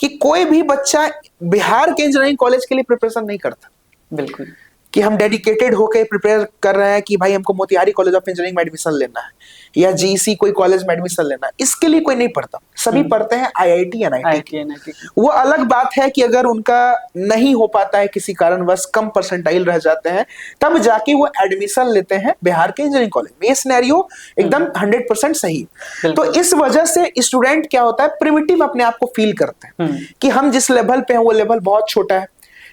B: कि कोई भी बच्चा बिहार के इंजीनियरिंग कॉलेज के लिए प्रिपरेशन नहीं करता।
A: बिल्कुल,
B: कि हम डेडिकेटेड होकर प्रिपेयर कर रहे हैं कि भाई हमको मोतिहारी कॉलेज ऑफ इंजीनियरिंग में एडमिशन लेना है, या जीईसी कोई कॉलेज में एडमिशन लेना है, इसके लिए कोई नहीं पढ़ता। सभी पढ़ते हैं आईआईटी एनआईटी। वो अलग बात है कि अगर उनका नहीं हो पाता है किसी कारणवश, कम परसेंटाइल रह जाते हैं, तब जाके वो एडमिशन लेते हैं बिहार के इंजीनियरिंग कॉलेज में। ये सिनेरियो एकदम 100% सही। तो इस वजह से स्टूडेंट क्या होता है, प्रिमिटिव अपने आप को फील करते हैं कि हम जिस लेवल पे हैं वो लेवल बहुत छोटा है,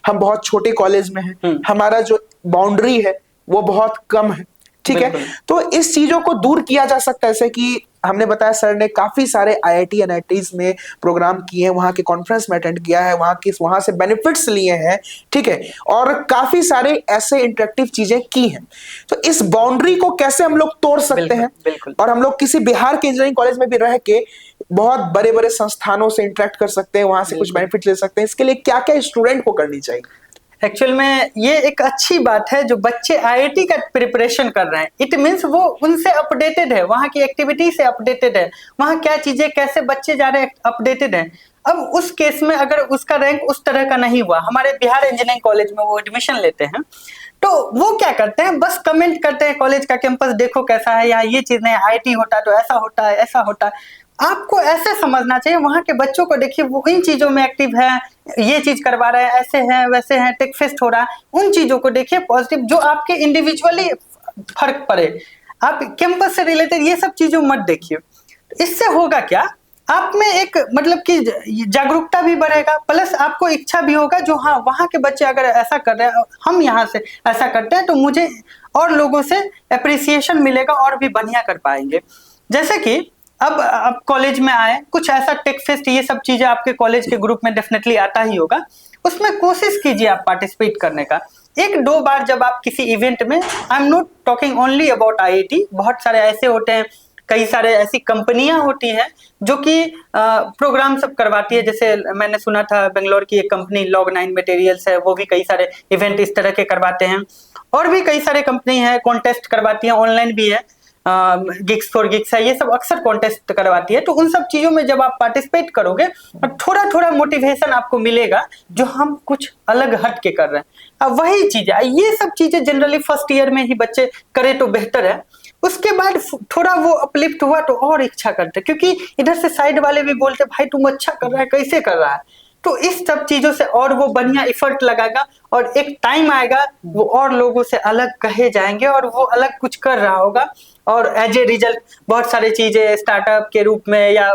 B: हम बहुत छोटे कॉलेज में हैं, हमारा जो बाउंड्री है वो बहुत कम है, ठीक है। तो इस चीजों को दूर किया जा सकता है, जैसे कि हमने बताया सर ने काफी सारे आईआईटी एनआईटीज में प्रोग्राम किए हैं, वहां के कॉन्फ्रेंस में अटेंड किया है, वहां से बेनिफिट्स लिए हैं, ठीक है, और काफी सारे ऐसे इंटरेक्टिव चीजें की हैं। तो इस बाउंड्री को कैसे हम लोग तोड़ सकते हैं, और हम लोग किसी बिहार के इंजीनियरिंग कॉलेज में भी रह के बहुत बड़े बड़े संस्थानों से इंटरेक्ट कर सकते हैं, वहां से कुछ बेनिफिट ले सकते हैं, इसके लिए क्या क्या स्टूडेंट को करनी चाहिए?
A: एक्चुअल में ये एक अच्छी बात है, जो बच्चे आईआईटी का प्रिपरेशन कर रहे हैं, इट मीन्स वो उनसे अपडेटेड है, वहाँ की एक्टिविटी से अपडेटेड है, वहाँ क्या चीजें कैसे बच्चे जा रहे हैं, अपडेटेड है। अब उस केस में अगर उसका रैंक उस तरह का नहीं हुआ, हमारे बिहार इंजीनियरिंग कॉलेज में वो एडमिशन लेते हैं, तो वो क्या करते हैं, बस कमेंट करते हैं, कॉलेज का कैंपस देखो कैसा है, यहाँ ये चीज नहीं, आईआईटी होता तो ऐसा होता है, ऐसा होता है। आपको ऐसे समझना चाहिए, वहां के बच्चों को देखिए, वो इन चीजों में एक्टिव है, ये चीज करवा रहे हैं, ऐसे हैं वैसे हैं, टेक फेस्ट हो रहा है, उन चीजों को देखिए पॉजिटिव, जो आपके इंडिविजुअली फर्क पड़े। आप कैंपस से रिलेटेड ये सब चीजों मत देखिए। इससे होगा क्या, आप में एक मतलब कि जागरूकता भी बढ़ेगा, प्लस आपको इच्छा भी होगा, जो हाँ वहाँ के बच्चे अगर ऐसा कर रहे हैं, हम यहाँ से ऐसा करते हैं, तो मुझे और लोगों से अप्रिसिएशन मिलेगा, और भी बढ़िया कर पाएंगे। जैसे कि अब आप कॉलेज में आए, कुछ ऐसा टेक फेस्ट, ये सब चीजें आपके कॉलेज के ग्रुप में डेफिनेटली आता ही होगा, उसमें कोशिश कीजिए आप पार्टिसिपेट करने का। एक दो बार जब आप किसी इवेंट में, I am not talking only about IIT, बहुत सारे ऐसे होते हैं, कई सारे ऐसी कंपनियां होती हैं जो कि प्रोग्राम सब करवाती है। जैसे मैंने सुना था बेंगलोर की एक कंपनी Log9 मटेरियल्स है, वो भी कई सारे इवेंट इस तरह के करवाते हैं, और भी कई सारे कंपनी है, कॉन्टेस्ट करवाती है, ऑनलाइन भी है, गिग्स फॉर गिग्स है, ये सब अक्सर कॉन्टेस्ट करवाती है। तो उन सब चीजों में जब आप पार्टिसिपेट करोगे, और थोड़ा थोड़ा मोटिवेशन आपको मिलेगा, जो हम कुछ अलग हट के कर रहे हैं। अब वही चीज है, ये सब चीजें जनरली फर्स्ट ईयर में ही बच्चे करें तो बेहतर है। उसके बाद थोड़ा वो अपलिफ्ट हुआ तो और इच्छा करते, क्योंकि इधर से साइड वाले भी बोलते भाई तुम अच्छा कर रहा है, कैसे कर रहा है, तो इस सब चीजों से और वो बढ़िया इफर्ट लगाएगा, और एक टाइम आएगा वो और लोगों से अलग कहे जाएंगे, और वो अलग कुछ कर रहा होगा, और एज ए रिजल्ट बहुत सारी चीजें स्टार्टअप के रूप में, या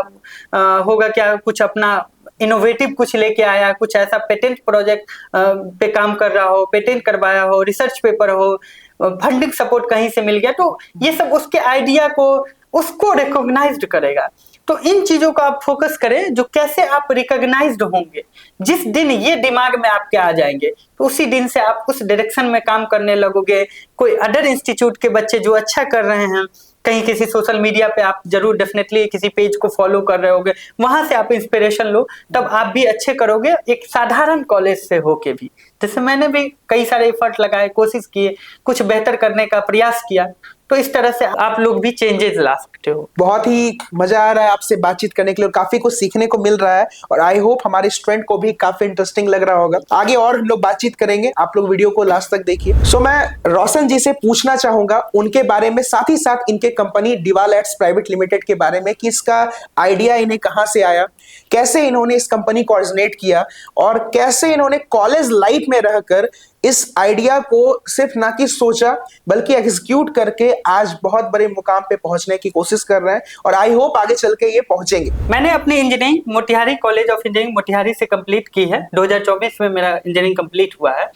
A: होगा क्या, कुछ अपना इनोवेटिव कुछ लेके आया, कुछ ऐसा पेटेंट प्रोजेक्ट पे काम कर रहा हो, पेटेंट करवाया हो, रिसर्च पेपर हो, फंडिंग सपोर्ट कहीं से मिल गया, तो ये सब उसके आइडिया को उसको रिकॉग्नाइज्ड करेगा। तो इन चीजों का आप फोकस करें, जो कैसे आप रिकॉग्नाइज्ड होंगे। जिस दिन ये दिमाग में आपके आ जाएंगे तो उसी दिन से आप उस डायरेक्शन में काम करने लगोगे। कोई अदर इंस्टीट्यूट के बच्चे जो अच्छा कर रहे हैं, कहीं किसी सोशल मीडिया पे आप जरूर डेफिनेटली किसी पेज को फॉलो कर रहे होगे, वहां से आप इंस्पिरेशन लो, तब आप भी अच्छे करोगे एक साधारण कॉलेज से होके भी। जैसे मैंने भी कई सारे एफर्ट लगाए, कोशिश किए, कुछ बेहतर करने का प्रयास किया, तो इस तरह से आप लोग भी चेंजेस ला सकते हो।
B: बहुत ही मजा आ रहा है आपसे बातचीत करने के लिए और काफी कुछ सीखने को मिल रहा है, और आई होप हमारे स्टूडेंट को भी काफी इंटरेस्टिंग लग रहा होगा। आगे और हम लोग बातचीत करेंगे, आप लोग वीडियो को लास्ट तक देखिए। सो मैं रोशन जी से पूछना चाहूंगा उनके बारे में, साथ ही साथ इनके कंपनी डिवाल एड्स प्राइवेट लिमिटेड के बारे में, कि इसका आइडिया इन्हें कहां से आया, कैसे इन्होंने इस कंपनी को ऑरिजिनेट किया, और कैसे इन्होंने कॉलेज लाइफ में रहकर इस आइडिया को सिर्फ ना कि सोचा बल्कि एग्जीक्यूट करके आज बहुत बड़े मुकाम पे पहुंचने की कोशिश कर रहे हैं, और आई होप आगे चल के ये पहुंचेंगे।
A: मैंने अपनी engineering Motihari college of engineering Motihari से कंप्लीट की है। 2024 में मेरा इंजीनियरिंग कंप्लीट हुआ है।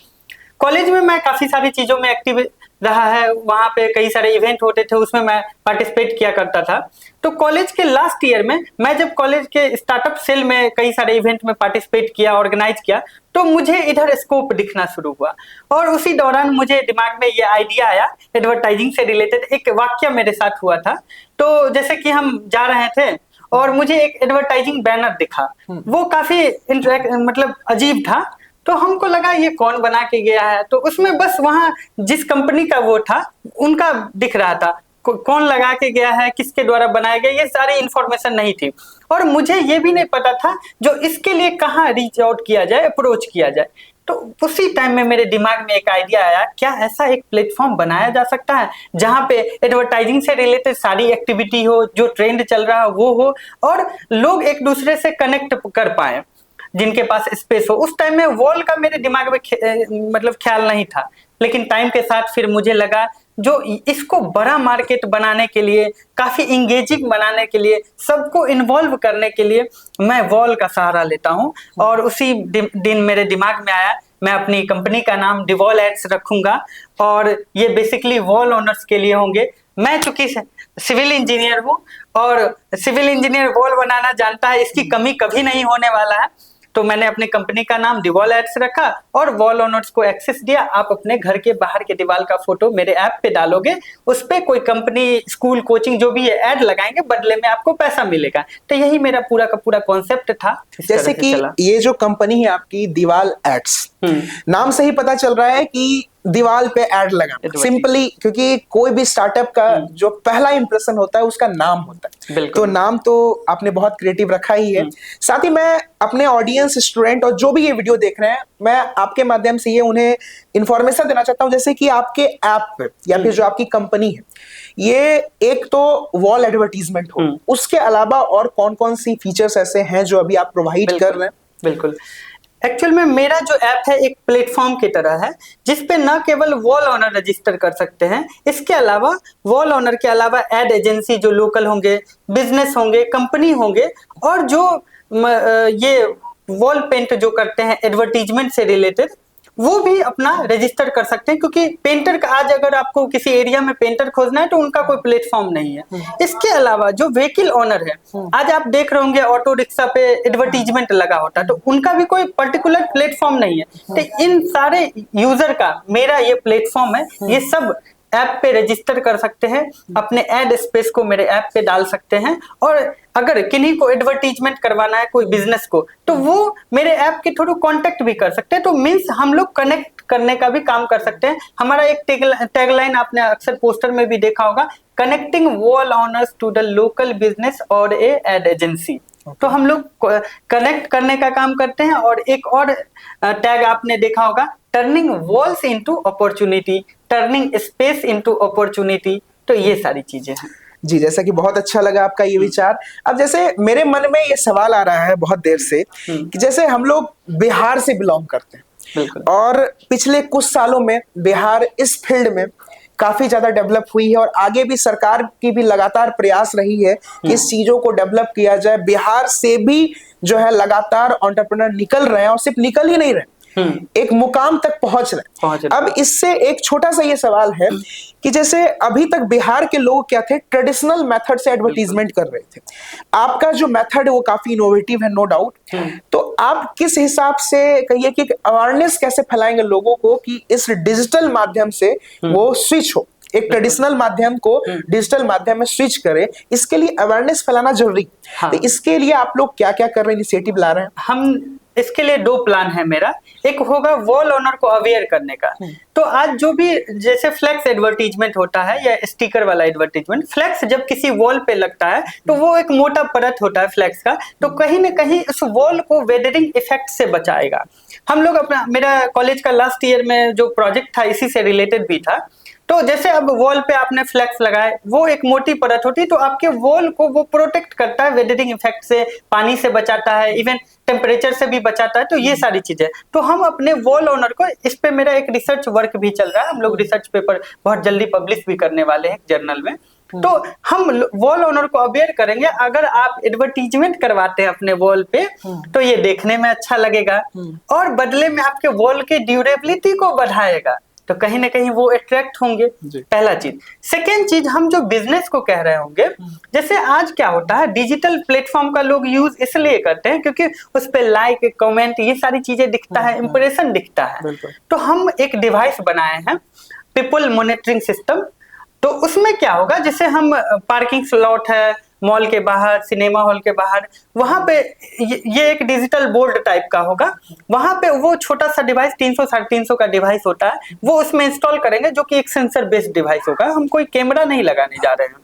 A: कॉलेज में मैं काफी सारी चीजों में एक्टिव रहा है, वहाँ पे कई सारे इवेंट होते थे, उसमें मैं पार्टिसिपेट किया करता था। तो कॉलेज के लास्ट ईयर में मैं जब कॉलेज के स्टार्टअप सेल में कई सारे इवेंट में पार्टिसिपेट किया, ऑर्गेनाइज किया, तो मुझे इधर स्कोप दिखना शुरू हुआ, और उसी दौरान मुझे दिमाग में ये आइडिया आया। एडवर्टाइजिंग से रिलेटेड एक वाक्य मेरे साथ हुआ था। तो जैसे कि हम जा रहे थे और मुझे एक एडवर्टाइजिंग बैनर दिखा, वो काफी मतलब अजीब था। तो हमको लगा ये कौन बना के गया है, तो उसमें बस वहाँ जिस कंपनी का वो था उनका दिख रहा था, कौन लगा के गया है, किसके द्वारा बनाया गया, ये सारी इंफॉर्मेशन नहीं थी। और मुझे ये भी नहीं पता था जो इसके लिए कहाँ रीच आउट किया जाए, अप्रोच किया जाए। तो उसी टाइम में मेरे दिमाग में एक आइडिया आया, क्या ऐसा एक प्लेटफॉर्म बनाया जा सकता है जहाँ पे एडवर्टाइजिंग से रिलेटेड सारी एक्टिविटी हो, जो ट्रेंड चल रहा है वो हो, और लोग एक दूसरे से कनेक्ट कर पाए जिनके पास स्पेस हो। उस टाइम में वॉल का मेरे दिमाग में मतलब ख्याल नहीं था, लेकिन टाइम के साथ फिर मुझे लगा जो इसको बड़ा मार्केट बनाने के लिए, काफी इंगेजिंग बनाने के लिए, सबको इन्वॉल्व करने के लिए मैं वॉल का सहारा लेता हूं। और उसी दिन मेरे दिमाग में आया मैं अपनी कंपनी का नाम डिवाल एड्स रखूंगा, और ये बेसिकली वॉल ओनर्स के लिए होंगे। मैं चूंकि सिविल इंजीनियर हूँ, और सिविल इंजीनियर वॉल बनाना जानता है, इसकी कमी कभी नहीं होने वाला है। तो मैंने अपनी कंपनी का नाम डिवाल एड्स रखा और वॉल ओनर्स को एक्सेस दिया। आप अपने घर के बाहर के दीवार का फोटो मेरे ऐप पे डालोगे, उस पे कोई कंपनी, स्कूल, कोचिंग जो भी है ऐड लगाएंगे, बदले में आपको पैसा मिलेगा। तो यही मेरा पूरा का पूरा कॉन्सेप्ट था।
B: जैसे कि ये जो कंपनी है आपकी डिवाल एड्स, नाम से ही पता चल रहा है कि दीवाल पे ऐड लगा, सिंपली, क्योंकि कोई भी स्टार्टअप का जो पहला इंप्रेशन होता है उसका नाम होता है। तो नाम तो आपने बहुत क्रिएटिव रखा ही है। साथ ही मैं अपने ऑडियंस, स्टूडेंट और जो भी ये वीडियो देख रहे हैं, मैं आपके माध्यम से ये उन्हें इंफॉर्मेशन देना चाहता हूं, जैसे कि आपके ऐप पे या फिर जो आपकी कंपनी है, ये एक तो वॉल एडवर्टीजमेंट हो, उसके अलावा और कौन कौन सी फीचर्स ऐसे हैं जो अभी आप प्रोवाइड कर रहे हैं?
A: बिल्कुल, एक्चुअल में मेरा जो ऐप है एक प्लेटफॉर्म की तरह है, जिसपे न केवल वॉल ओनर रजिस्टर कर सकते हैं, इसके अलावा वॉल ओनर के अलावा एड एजेंसी जो लोकल होंगे, बिजनेस होंगे, कंपनी होंगे, और जो ये वॉल पेंट जो करते हैं एडवर्टीजमेंट से रिलेटेड, वो भी अपना रजिस्टर कर सकते हैं। क्योंकि पेंटर का आज अगर आपको किसी एरिया में पेंटर खोजना है तो उनका कोई प्लेटफॉर्म नहीं है। इसके अलावा जो व्हीकल ओनर है, आज आप देख रहे होंगे ऑटो रिक्शा पे एडवर्टीजमेंट लगा होता है, तो उनका भी कोई पर्टिकुलर प्लेटफॉर्म नहीं है। तो इन सारे यूजर का मेरा ये प्लेटफॉर्म है, ये सब ऐप पे रजिस्टर कर सकते हैं, अपने एड स्पेस को मेरे ऐप पे डाल सकते हैं, और अगर किन्हीं को एडवर्टीजमेंट करवाना है कोई बिजनेस को, तो वो मेरे ऐप के थ्रू कांटेक्ट भी कर सकते हैं। तो मींस हम लोग कनेक्ट करने का भी काम कर सकते हैं। हमारा एक टैगलाइन आपने अक्सर पोस्टर में भी देखा होगा, connecting wall owners to the local business और ए एड एजेंसी। तो हम लोग कनेक्ट करने का काम करते हैं। और एक और टैग आपने देखा होगा, turning walls into opportunity, turning space into opportunity. तो ये सारी चीजें हैं
B: जी। जैसा कि बहुत अच्छा लगा आपका ये विचार। अब जैसे मेरे मन में ये सवाल आ रहा है बहुत देर से कि जैसे हम लोग बिहार से बिलोंग करते हैं, और पिछले कुछ सालों में बिहार इस फील्ड में काफी ज्यादा डेवलप हुई है और आगे भी सरकार की भी लगातार प्रयास रही है कि इस चीजों को डेवलप किया जाए। बिहार से भी जो है लगातार एंटरप्रेन्योर निकल रहे हैं और सिर्फ निकल ही नहीं रहे, एक मुकाम तक पहुंच रहे। अब इससे एक छोटा सा ये सवाल है कि जैसे अभी तक बिहार के लोग क्या थे, ट्रेडिशनल मेथड से एडवर्टीजमेंट कर रहे थे। आपका जो मेथड है वो काफी इनोवेटिव है, नो डाउट। तो आप किस हिसाब से कहिए कि अवेयरनेस कैसे फैलाएंगे लोगों को कि इस डिजिटल माध्यम से वो स्विच हो, एक ट्रेडिशनल माध्यम को डिजिटल माध्यम में स्विच करे, इसके लिए अवेयरनेस फैलाना जरूरी। तो इसके लिए आप लोग क्या क्या कर रहे हैं, इनिशिएटिव ला रहे हैं?
A: हम इसके लिए 2 प्लान है मेरा। एक होगा वॉल ओनर को अवेयर करने का। तो आज जो भी जैसे फ्लैक्स एडवर्टीजमेंट होता है या स्टिकर वाला एडवर्टीजमेंट, फ्लैक्स जब किसी वॉल पे लगता है तो वो एक मोटा परत होता है फ्लैक्स का, तो कहीं ना कहीं उस वॉल को वेदरिंग इफेक्ट से बचाएगा। हम लोग अपना, मेरा कॉलेज का लास्ट ईयर में जो प्रोजेक्ट था इसी से रिलेटेड भी था। तो जैसे अब वॉल पे आपने फ्लैक्स लगाए, वो एक मोटी परत होती है, तो आपके वॉल को वो प्रोटेक्ट करता है वेदरिंग इफेक्ट से, पानी से बचाता है, इवन टेम्परेचर से भी बचाता है। तो ये सारी चीजें तो हम अपने वॉल ओनर को, इस पे मेरा एक रिसर्च वर्क भी चल रहा है, हम लोग रिसर्च पेपर बहुत जल्दी पब्लिश भी करने वाले हैं जर्नल में। तो हम वॉल ओनर को अवेयर करेंगे, अगर आप एडवर्टीजमेंट करवाते हैं अपने वॉल पे तो ये देखने में अच्छा लगेगा और बदले में आपके वॉल की ड्यूरेबिलिटी को बढ़ाएगा, तो कहीं ना कहीं वो अट्रैक्ट होंगे। पहला चीज। सेकेंड चीज, हम जो बिजनेस को कह रहे होंगे, जैसे आज क्या होता है, डिजिटल प्लेटफॉर्म का लोग यूज इसलिए करते हैं क्योंकि उस पे लाइक, कमेंट, ये सारी चीजें दिखता है, इंप्रेशन दिखता है। तो हम एक डिवाइस बनाए हैं, पीपल मॉनिटरिंग सिस्टम। तो उसमें क्या होगा, जैसे हम पार्किंग स्लॉट है मॉल के बाहर, सिनेमा हॉल के बाहर, वहां पे ये एक डिजिटल बोर्ड टाइप का होगा, वहां पे वो छोटा सा डिवाइस 300-350 का डिवाइस होता है, वो उसमें इंस्टॉल करेंगे, जो कि एक सेंसर बेस्ड डिवाइस होगा। हम कोई कैमरा नहीं लगाने जा रहे हैं।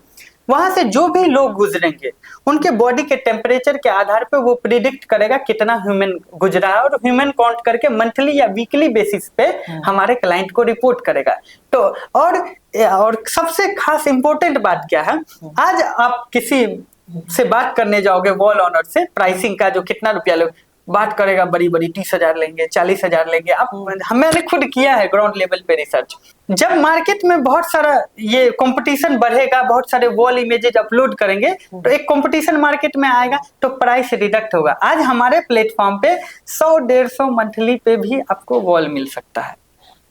A: वहां से जो भी लोग गुजरेंगे उनके बॉडी के टेम्परेचर के आधार पे वो प्रिडिक्ट करेगा कितना ह्यूमन गुजरा है, और ह्यूमन काउंट करके मंथली या वीकली बेसिस पे हमारे क्लाइंट को रिपोर्ट करेगा। तो और सबसे खास इंपॉर्टेंट बात क्या है, आज आप किसी से बात करने जाओगे वॉल ओनर से, प्राइसिंग का जो कितना रुपया लोग बात करेगा, बड़ी बड़ी 30,000 लेंगे, 40,000 लेंगे। अब मैंने खुद किया है ग्राउंड लेवल पे रिसर्च। जब मार्केट में बहुत सारा ये कंपटीशन बढ़ेगा, बहुत सारे वॉल इमेजेस अपलोड करेंगे, तो एक कंपटीशन मार्केट में आएगा तो प्राइस रिडक्ट होगा। आज हमारे प्लेटफॉर्म पे 100-150 मंथली पे भी आपको वॉल मिल सकता है,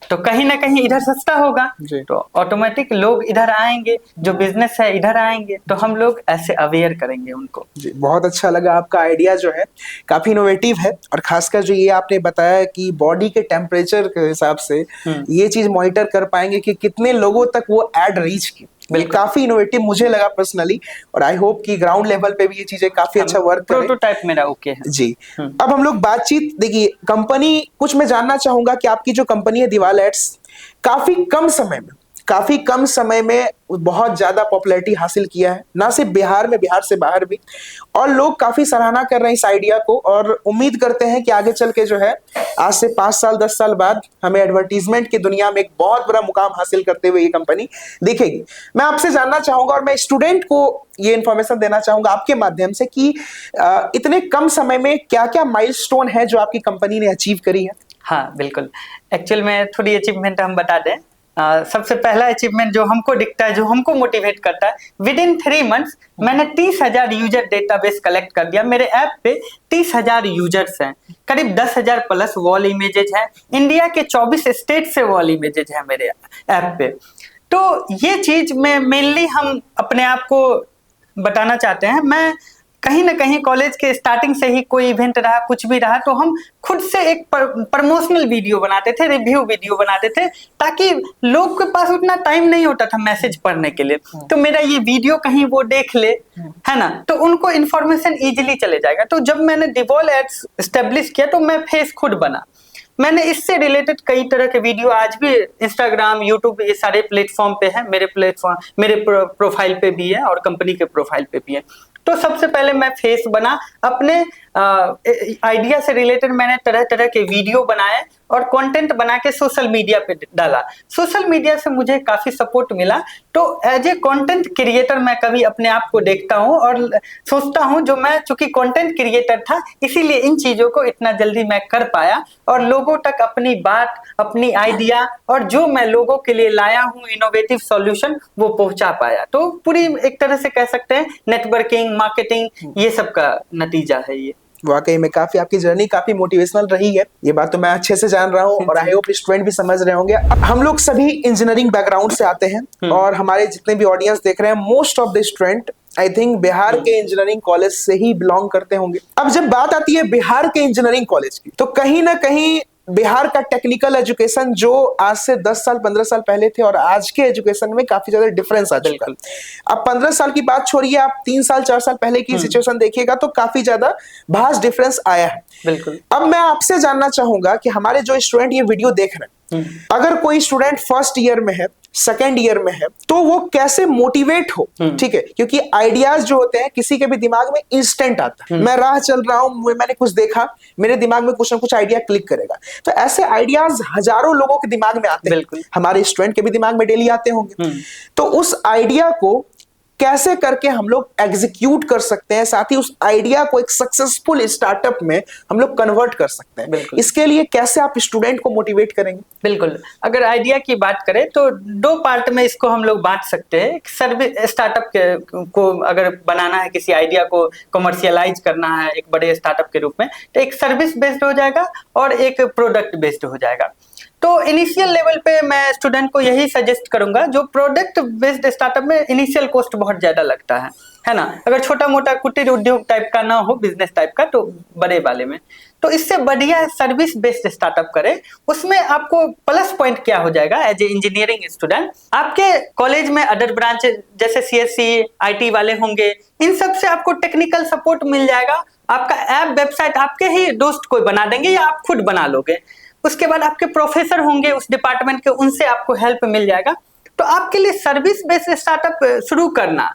A: तो कहीं ना कहीं इधर सस्ता होगा, तो ऑटोमेटिक लोग इधर आएंगे, जो बिजनेस है इधर आएंगे। तो हम लोग ऐसे अवेयर करेंगे उनको।
B: जी, बहुत अच्छा लगा। आपका आइडिया जो है काफी इनोवेटिव है, और खासकर जो ये आपने बताया कि बॉडी के टेम्परेचर के हिसाब से ये चीज मॉनिटर कर पाएंगे कि कितने लोगों तक वो एड रीच की, काफी इनोवेटिव मुझे लगा पर्सनली, और आई होप कि ग्राउंड लेवल पे भी ये चीजें काफी अच्छा वर्क करें।
A: प्रोटोटाइप मेरा ओके है जी।
B: अब हम लोग बातचीत, देखिए कंपनी, कुछ मैं जानना चाहूंगा कि आपकी जो कंपनी है दीवाल एड्स, काफी कम समय में बहुत ज्यादा पॉपुलैरिटी हासिल किया है, ना सिर्फ बिहार में, बिहार से बाहर भी, और लोग काफी सराहना कर रहे हैं इस आइडिया को, और उम्मीद करते हैं कि आगे चल के जो है आज से 5 साल 10 साल बाद हमें एडवर्टीजमेंट की दुनिया में एक बहुत बड़ा मुकाम हासिल करते हुए ये कंपनी दिखेगी। मैं आपसे जानना चाहूंगा, और मैं स्टूडेंट को ये इंफॉर्मेशन देना चाहूंगा आपके माध्यम से, कि इतने कम समय में क्या क्या माइलस्टोन है जो आपकी कंपनी ने अचीव करी है?
A: हाँ बिल्कुल, एक्चुअल में थोड़ी अचीवमेंट हम बता दें। सबसे पहला अचीवमेंट जो हमको दिखता है, जो हमको मोटिवेट करता है, विद इन 3 मंथ्स मैंने 30,000 यूजर डेटाबेस कलेक्ट कर दिया। मेरे ऐप पे 30,000 यूजर्स हैं, करीब 10,000 प्लस वॉल इमेजेज हैं, इंडिया के 24 स्टेट से वॉल इमेजेज हैं मेरे ऐप पे। तो ये चीज में मेनली हम अपने आप को बताना चाहते हैं। मैं कहीं ना कहीं कॉलेज के स्टार्टिंग से ही कोई इवेंट रहा, कुछ भी रहा, तो हम खुद से एक प्रमोशनल वीडियो बनाते थे, रिव्यू वीडियो बनाते थे, ताकि लोग के पास उतना टाइम नहीं होता था मैसेज पढ़ने के लिए। तो मेरा ये वीडियो कहीं वो देख ले, है ना, तो उनको इन्फॉर्मेशन इजीली चले जाएगा। तो जब मैंने दीवाल एड्स एस्टेब्लिश किया तो मैं फेस खुद बना। मैंने इससे रिलेटेड कई तरह के वीडियो आज भी इंस्टाग्राम, यूट्यूब, ये सारे प्लेटफॉर्म पे है, मेरे प्रोफाइल पे भी है और कंपनी के प्रोफाइल पे भी है। तो सबसे पहले मैं फेस बना, अपने आइडिया से रिलेटेड मैंने तरह तरह के वीडियो बनाए और कंटेंट बना के सोशल मीडिया पे डाला। सोशल मीडिया से मुझे काफी सपोर्ट मिला। तो एज ए कंटेंट क्रिएटर मैं कभी अपने आप को देखता हूँ और सोचता हूँ, जो मैं चूंकि कंटेंट क्रिएटर था इसीलिए इन चीजों को इतना जल्दी मैं कर पाया और लोगों तक अपनी बात, अपनी आइडिया और जो मैं लोगों के लिए लाया हूँ इनोवेटिव सॉल्यूशन वो पहुंचा पाया। तो पूरी एक तरह से कह सकते हैं नेटवर्किंग, मार्केटिंग, ये सब का नतीजा है ये।
B: वाकई में काफी आपकी जर्नी काफी मोटिवेशनल रही है, ये बात तो मैं अच्छे से जान रहा हूँ और आई होप स्टूडेंट भी समझ रहे होंगे। हम लोग सभी इंजीनियरिंग बैकग्राउंड से आते हैं और हमारे जितने भी ऑडियंस देख रहे हैं most of the student I think Bihar के इंजीनियरिंग कॉलेज से ही बिलोंग करते होंगे। अब जब बात आती है बिहार के इंजीनियरिंग कॉलेज की, तो कहीं ना कहीं बिहार का टेक्निकल एजुकेशन जो आज से 10 साल 15 साल पहले थे और आज के एजुकेशन में काफी ज्यादा डिफरेंस आ चुका है। अब 15 साल की बात छोड़िए, आप 3 साल 4 साल पहले की सिचुएशन देखिएगा तो काफी ज्यादा भास्ट डिफरेंस आया है।
A: बिल्कुल।
B: अब मैं आपसे जानना चाहूंगा कि हमारे जो स्टूडेंट ये वीडियो देख रहे हैं, अगर कोई स्टूडेंट फर्स्ट ईयर में है, सेकेंड ईयर में है, तो वो कैसे मोटिवेट हो, ठीक है, क्योंकि आइडियाज जो होते हैं किसी के भी दिमाग में इंस्टेंट आता है। मैं राह चल रहा हूं, मैंने कुछ देखा, मेरे दिमाग में कुछ ना कुछ आइडिया क्लिक करेगा। तो ऐसे आइडियाज हजारों लोगों के दिमाग में आते हैं, हमारे स्टूडेंट के भी दिमाग में डेली आते होंगे। तो उस आइडिया को कैसे करके हम लोग एग्जीक्यूट कर सकते हैं, साथ ही उस आइडिया को एक सक्सेसफुल स्टार्टअप में हम लोग कन्वर्ट कर सकते हैं, इसके लिए कैसे आप स्टूडेंट को मोटिवेट करेंगे?
A: बिल्कुल, अगर आइडिया की बात करें तो 2 पार्ट में इसको हम लोग बांट सकते हैं। सर्विस स्टार्टअप को अगर बनाना है, किसी आइडिया को कमर्शियलाइज करना है एक बड़े स्टार्टअप के रूप में, तो एक सर्विस बेस्ड हो जाएगा और एक प्रोडक्ट बेस्ड हो जाएगा। तो इनिशियल लेवल पे मैं स्टूडेंट को यही सजेस्ट करूंगा, जो प्रोडक्ट बेस्ड स्टार्टअप में इनिशियल कॉस्ट बहुत ज्यादा लगता है ना। अगर छोटा मोटा कुटीर उद्योग टाइप का ना हो, बिजनेस टाइप का, तो बड़े वाले में, तो इससे बढ़िया सर्विस बेस्ड स्टार्टअप करें। उसमें आपको प्लस पॉइंट क्या हो जाएगा, एज ए इंजीनियरिंग स्टूडेंट आपके कॉलेज में अदर ब्रांच जैसे CSC, IT वाले होंगे, इन सब से आपको टेक्निकल सपोर्ट मिल जाएगा। आपका ऐप, वेबसाइट आपके ही दोस्त कोई बना देंगे या आप खुद बना लोगे। उसके बाद आपके प्रोफेसर होंगे उस डिपार्टमेंट के, उनसे आपको हेल्प मिल जाएगा। तो आपके लिए सर्विस बेस्ड स्टार्टअप शुरू करना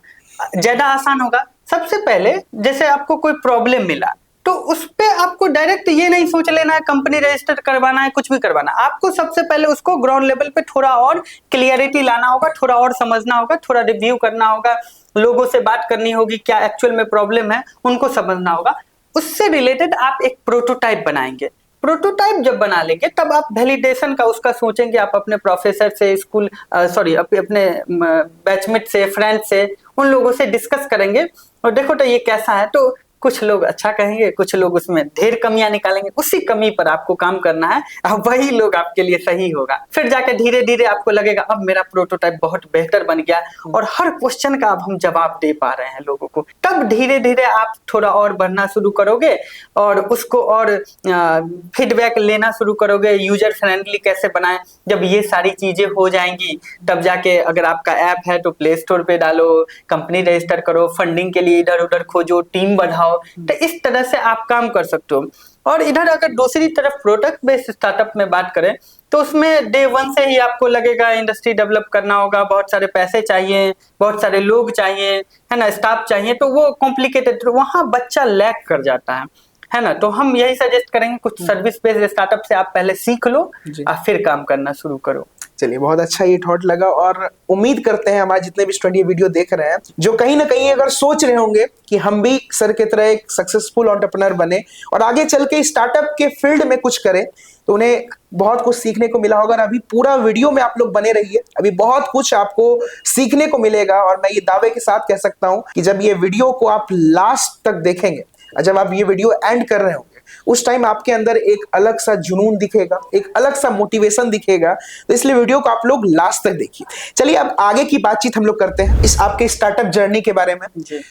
A: ज्यादा आसान होगा। सबसे पहले जैसे आपको कोई प्रॉब्लम मिला तो उस पे आपको डायरेक्ट ये नहीं सोच लेना है कंपनी रजिस्टर करवाना है, कुछ भी करवाना। आपको सबसे पहले उसको ग्राउंड लेवल पे थोड़ा और क्लियरिटी लाना होगा, थोड़ा और समझना होगा, थोड़ा रिव्यू करना होगा, लोगों से बात करनी होगी, क्या एक्चुअल में प्रॉब्लम है उनको समझना होगा। उससे रिलेटेड आप एक प्रोटोटाइप बनाएंगे। प्रोटोटाइप जब बना लेंगे तब आप वैलिडेशन का उसका सोचेंगे। आप अपने प्रोफेसर से, अपने बैचमेट से, फ्रेंड से, उन लोगों से डिस्कस करेंगे और देखो तो ये कैसा है। तो कुछ लोग अच्छा कहेंगे, कुछ लोग उसमें ढेर कमियां निकालेंगे, उसी कमी पर आपको काम करना है, अब वही लोग आपके लिए सही होगा। फिर जाके धीरे धीरे आपको लगेगा अब मेरा प्रोटोटाइप बहुत बेहतर बन गया और हर क्वेश्चन का अब हम जवाब दे पा रहे हैं लोगों को। तब धीरे धीरे आप थोड़ा और बढ़ना शुरू करोगे और उसको और फीडबैक लेना शुरू करोगे, यूजर फ्रेंडली कैसे बनाएं। जब ये सारी चीजें हो जाएंगी तब जाके अगर आपका ऐप है तो प्ले स्टोर पे डालो, कंपनी रजिस्टर करो, फंडिंग के लिए इधर उधर खोजो, टीम बढ़ाओ। तो इस तरह से आप काम कर सकते हो। और इधर अगर दूसरी तरफ प्रोडक्ट बेस्ड स्टार्टअप में बात करें तो उसमें डे 1 से ही आपको लगेगा इंडस्ट्री डेवलप करना होगा, बहुत सारे पैसे चाहिए, बहुत सारे लोग चाहिए, है ना, स्टाफ चाहिए, तो वो कॉम्प्लिकेटेड, तो वहां बच्चा लैग कर जाता है ना। तो हम यही सजेस्ट करेंगे कुछ सर्विस बेस्ड स्टार्टअप से आप पहले सीख लो और फिर काम करना शुरू करो।
B: चलिए, बहुत अच्छा ये थॉट लगा और उम्मीद करते हैं हमारे जितने भी स्टूडेंट ये वीडियो देख रहे हैं, जो कहीं ना कहीं अगर सोच रहे होंगे कि हम भी सर की तरह एक सक्सेसफुल एंटरप्रेन्योर बने और आगे चल के स्टार्टअप के फील्ड में कुछ करें, तो उन्हें बहुत कुछ सीखने को मिला होगा। और अभी पूरा वीडियो में आप लोग बने रहिए, अभी बहुत कुछ आपको सीखने को मिलेगा। और मैं ये दावे के साथ कह सकता हूं कि जब ये वीडियो को आप लास्ट तक देखेंगे, जब आप ये वीडियो एंड कर रहे होंगे, उस टाइम आपके अंदर एक अलग सा जुनून दिखेगा, एक अलग सा मोटिवेशन दिखेगा। तो इसलिए वीडियो को आप लोग लास्ट तक देखिए। चलिए, अब आगे की बातचीत हम लोग करते हैं इस आपके स्टार्टअप जर्नी के बारे में।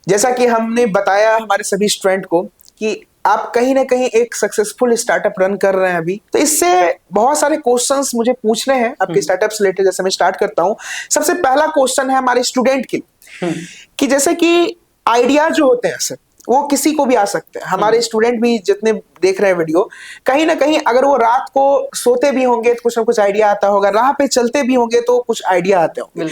B: जैसा कि हमने बताया हमारे सभी स्टूडेंट को कि आप कहीं ना कहीं एक सक्सेसफुल स्टार्टअप रन कर रहे हैं अभी, तो इससे बहुत सारे क्वेश्चंस मुझे पूछने हैं आपके स्टार्टअप से रिलेटेड। जैसे मैं स्टार्ट करता हूं, सबसे पहला क्वेश्चन है हमारे स्टूडेंट के लिए कि जैसे कि आइडिया जो होते हैं सर, वो किसी को भी आ सकते हैं। हमारे स्टूडेंट भी जितने देख रहे हैं वीडियो, कहीं ना कहीं अगर वो रात को सोते भी होंगे तो कुछ ना कुछ आइडिया आता होगा, राह पे चलते भी होंगे तो कुछ आइडिया आते होंगे।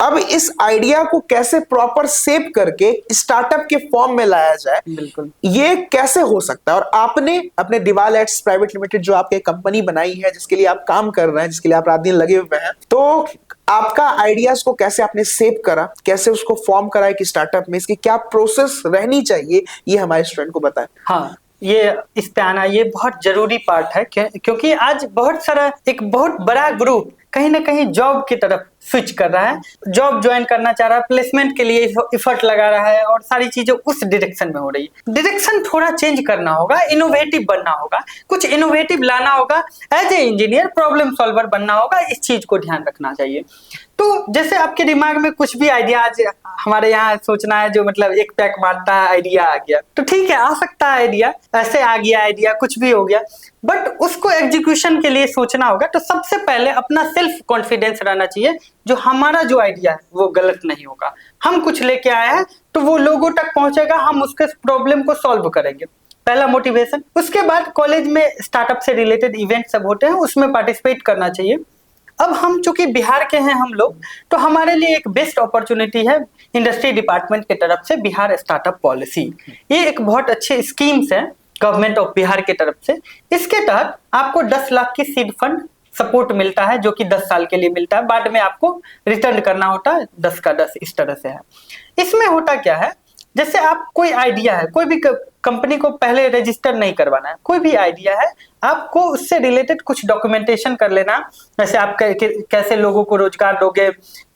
B: अब इस आइडिया को कैसे प्रॉपर सेव करके स्टार्टअप के फॉर्म में लाया जाए,
A: बिल्कुल
B: ये कैसे हो सकता है। और आपने अपने दिवाल एड्स प्राइवेट लिमिटेड जो आपकी कंपनी बनाई है, जिसके लिए आप काम कर रहे हैं, जिसके लिए आप रात दिन लगे हुए हैं, तो आपका आइडियाज को कैसे आपने सेव करा, कैसे उसको फॉर्म करा एक स्टार्टअप में, इसकी क्या प्रोसेस रहनी चाहिए, ये हमारे स्टूडेंट को बताएं।
A: हाँ, ये इस पे आना ये बहुत जरूरी पार्ट है क्योंकि आज बहुत सारा एक बहुत बड़ा ग्रुप कहीं ना कहीं जॉब की तरफ स्विच कर रहा है, जॉब ज्वाइन करना चाह रहा है, प्लेसमेंट के लिए इफर्ट लगा रहा है और सारी चीजें उस डायरेक्शन में हो रही है। डायरेक्शन थोड़ा चेंज करना होगा, इनोवेटिव बनना होगा, कुछ इनोवेटिव लाना होगा, as a engineer problem solver बनना होगा, इस चीज को ध्यान रखना चाहिए। तो जैसे आपके दिमाग में कुछ भी आइडिया आज हमारे यहाँ सोचना है जो मतलब एक पैक मारता है आइडिया आ गया, तो ठीक है आ सकता है आइडिया, ऐसे आ गया आइडिया, कुछ भी हो गया, बट उसको एग्जीक्यूशन के लिए सोचना होगा। तो सबसे पहले अपना सेल्फ कॉन्फिडेंस रहना चाहिए जो हमारा जो आइडिया है वो गलत नहीं होगा, हम कुछ लेके आए हैं तो वो लोगों तक पहुंचेगा, हम उसके प्रॉब्लम को सॉल्व करेंगे, पहला मोटिवेशन। उसके बाद कॉलेज में स्टार्टअप से रिलेटेड इवेंट सब होते हैं, उसमें पार्टिसिपेट करना चाहिए। अब हम चूंकि बिहार के हैं हम लोग, तो हमारे लिए एक बेस्ट अपॉर्चुनिटी है इंडस्ट्री डिपार्टमेंट की तरफ से बिहार स्टार्टअप पॉलिसी। ये एक बहुत अच्छे स्कीम्स है गवर्नमेंट ऑफ बिहार की तरफ से। इसके तहत आपको 10 लाख की सीड फंड सपोर्ट मिलता है जो कि 10 साल के लिए मिलता है, बाद में आपको रिटर्न करना होता है 10 का 10, इस तरह से है। इसमें होता क्या है, जैसे आप कोई आइडिया है, कोई भी कंपनी को पहले रजिस्टर नहीं करवाना है, कोई भी आइडिया है आपको उससे रिलेटेड कुछ डॉक्यूमेंटेशन कर लेना, जैसे आप कैसे लोगों को रोजगार दोगे,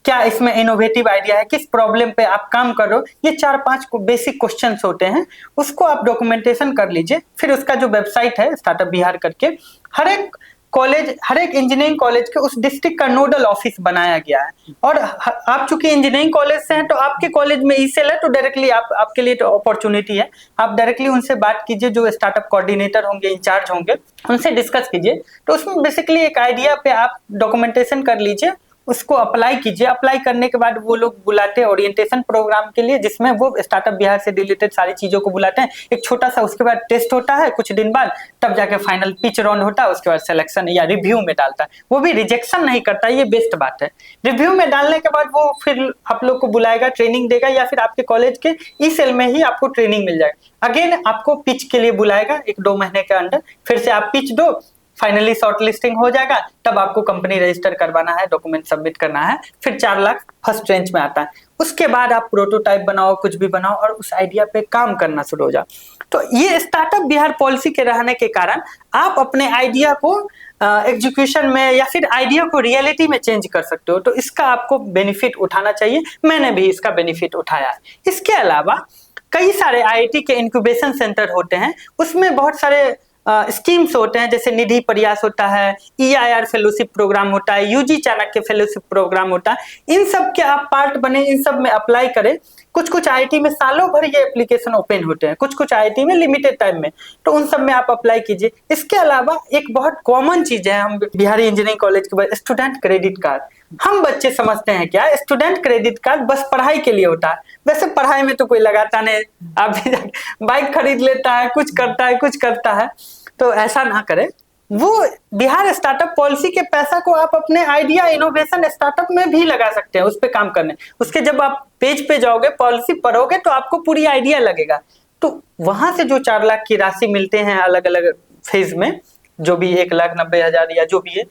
A: क्या इसमें इनोवेटिव आइडिया है, किस प्रॉब्लम पे आप काम कर रहे हो, ये 4-5 बेसिक क्वेश्चंस होते हैं, उसको आप डॉक्यूमेंटेशन कर लीजिए। फिर उसका जो वेबसाइट है स्टार्टअप बिहार करके, हर एक कॉलेज, हर एक इंजीनियरिंग कॉलेज के उस डिस्ट्रिक्ट का नोडल ऑफिस बनाया गया है। और आप चूंकि इंजीनियरिंग कॉलेज से हैं तो आपके कॉलेज में ई सेल है, तो डायरेक्टली आपके लिए तो अपॉर्चुनिटी है, आप डायरेक्टली उनसे बात कीजिए, जो स्टार्टअप कोऑर्डिनेटर होंगे, इंचार्ज होंगे, उनसे डिस्कस कीजिए। तो उसमें बेसिकली एक आइडिया पे आप डॉक्यूमेंटेशन कर लीजिए, उसको अप्लाई कीजिए। अप्लाई करने के बाद वो लोग बुलाते हैं ओरिएंटेशन प्रोग्राम के लिए, जिसमें वो स्टार्टअप बिहार से रिलेटेड सारी चीजों को बुलाते हैं। एक छोटा सा उसके बाद टेस्ट होता है कुछ दिन बाद, तब जाके फाइनल पिच राउंड होता है, उसके बाद सिलेक्शन या रिव्यू में डालता है, वो भी रिजेक्शन नहीं करता, ये बेस्ट बात है। रिव्यू में डालने के बाद वो फिर आप लोग को बुलाएगा, ट्रेनिंग देगा, या फिर आपके कॉलेज के ई सेल में ही आपको ट्रेनिंग मिल जाएगा। अगेन आपको पिच के लिए बुलाएगा 1-2 महीने के अंदर, फिर से आप पिच दो, फाइनली शॉर्ट लिस्टिंग हो जाएगा, तब आपको कंपनी रजिस्टर करवाना है, डॉक्यूमेंट सबमिट करना है, फिर 4 लाख फर्स्ट रेंज में आता है। उसके बाद आप प्रोटोटाइप बनाओ, कुछ भी बनाओ और उस आइडिया पे काम करना शुरू हो जाओ। तो ये स्टार्टअप बिहार पॉलिसी के रहने के कारण आप अपने आइडिया को एग्जीक्यूशन में या फिर आइडिया को रियलिटी में चेंज कर सकते हो। तो इसका आपको बेनिफिट उठाना चाहिए, मैंने भी इसका बेनिफिट उठाया। इसके अलावा कई सारे आईआईटी के इंक्यूबेशन सेंटर होते हैं, उसमें बहुत सारे स्कीम्स होते हैं, जैसे निधि प्रयास होता है, EIR फेलोशिप प्रोग्राम होता है, यूजी चाणक्य फेलोशिप प्रोग्राम होता है। इन सब के आप पार्ट बने, इन सब में अप्लाई करें। कुछ कुछ आईआईटी में सालों भर ये एप्लीकेशन ओपन होते हैं, कुछ कुछ आईआईटी में लिमिटेड टाइम में, तो उन सब में आप अप्लाई कीजिए। इसके अलावा एक बहुत कॉमन चीज है हम बिहारी इंजीनियरिंग कॉलेज के, स्टूडेंट क्रेडिट कार्ड। हम बच्चे समझते हैं क्या स्टूडेंट क्रेडिट कार्ड बस पढ़ाई के लिए होता है, वैसे पढ़ाई में तो कोई लगाता नहीं, आप भी बाइक खरीद लेता है, कुछ करता है, कुछ करता है, तो ऐसा ना करें। वो बिहार स्टार्टअप पॉलिसी के पैसा को आप अपने आइडिया इनोवेशन स्टार्टअप में भी लगा सकते हैं, उस पे काम करने। उसके जब आप पेज पे जाओगे, पॉलिसी पढ़ोगे, तो आपको पूरी आइडिया लगेगा। तो वहां से जो 4 लाख की राशि मिलते हैं अलग अलग फेज में, जो भी 1,90,000 या जो भी है,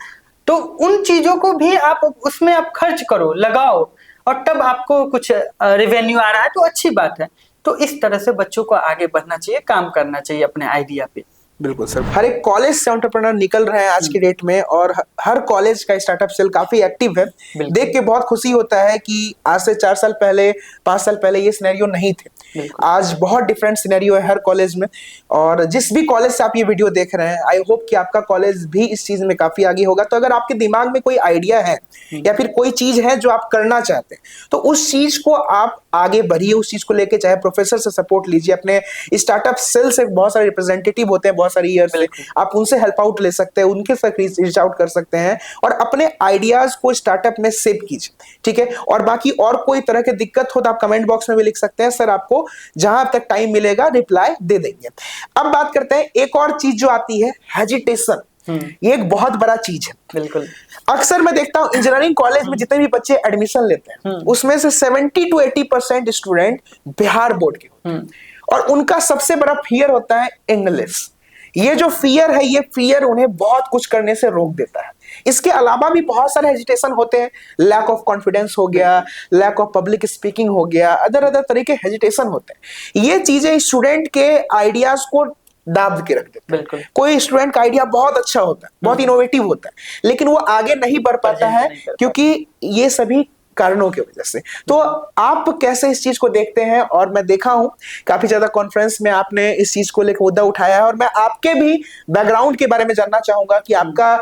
A: तो उन चीजों को भी आप उसमें आप खर्च करो, लगाओ, और तब आपको कुछ रेवेन्यू आ रहा है तो अच्छी बात है। तो इस तरह से बच्चों को आगे बढ़ना चाहिए, काम करना चाहिए अपने आइडिया पे।
B: बिल्कुल सर, हर एक कॉलेज से एंटरप्रेन्योर निकल रहे हैं आज की डेट में, और हर कॉलेज का स्टार्टअप सेल काफी एक्टिव है। देख के बहुत खुशी होता है कि आज से 4 साल पहले, 5 साल पहले ये सिनेरियो नहीं थे। आज बहुत डिफरेंट सिनेरियो है हर कॉलेज में। और जिस भी कॉलेज से आप ये वीडियो देख रहे हैं, आई होप कि आपका कॉलेज भी इस चीज में काफी आगे होगा। तो अगर आपके दिमाग में कोई आइडिया है या फिर कोई चीज है जो आप करना चाहते हैं, तो उस चीज को आप आगे बढ़िए, उस चीज को लेके चाहे प्रोफेसर से सपोर्ट लीजिए, अपने स्टार्टअप सेल से बहुत सारे रिप्रेजेंटेटिव होते हैं बहुत सारी ईयर से, आप उनसे हेल्प आउट ले सकते हैं, उनके साथ रीच आउट कर सकते हैं और अपने आइडियाज को स्टार्टअप में सेव कीजिए, ठीक है। और बाकी और कोई तरह की दिक्कत हो तो आप कमेंट बॉक्स में भी लिख सकते हैं, सर आपको जहां तक टाइम मिलेगा रिप्लाई दे देंगे। अब बात करते हैं एक और चीज जो आती है, हेजिटेशन। ये एक बहुत बड़ा चीज है।
A: बिल्कुल।
B: अक्सर मैं देखता हूँ इंजीनियरिंग कॉलेज में जितने भी बच्चे एडमिशन लेते हैं उसमें से 70 to 80% स्टूडेंट बिहार बोर्ड के होते हैं और उनका सबसे बड़ा फियर होता है इंग्लिश। ये जो फियर है, ये फियर उन्हें बहुत कुछ करने से रोक देता है। इसके अलावा भी बहुत सारे हेजिटेशन होते हैं, लैक ऑफ कॉन्फिडेंस हो गया, लैक ऑफ पब्लिक स्पीकिंग हो गया, अदर तरीके हेजिटेशन होते हैं। ये चीजें स्टूडेंट के आइडियाज को दाब के रख देते हैं। कोई स्टूडेंट का आइडिया बहुत अच्छा होता है, बहुत इनोवेटिव होता है, लेकिन वो आगे नहीं बढ़ पाता है क्योंकि ये सभी कारणों की वजह से। तो आप कैसे इस चीज को देखते हैं? और मैं देखा हूं काफी ज्यादा कॉन्फ्रेंस में आपने इस चीज को लेकर मुद्दा उठाया है और मैं आपके भी बैकग्राउंड के बारे में जानना चाहूंगा कि आपका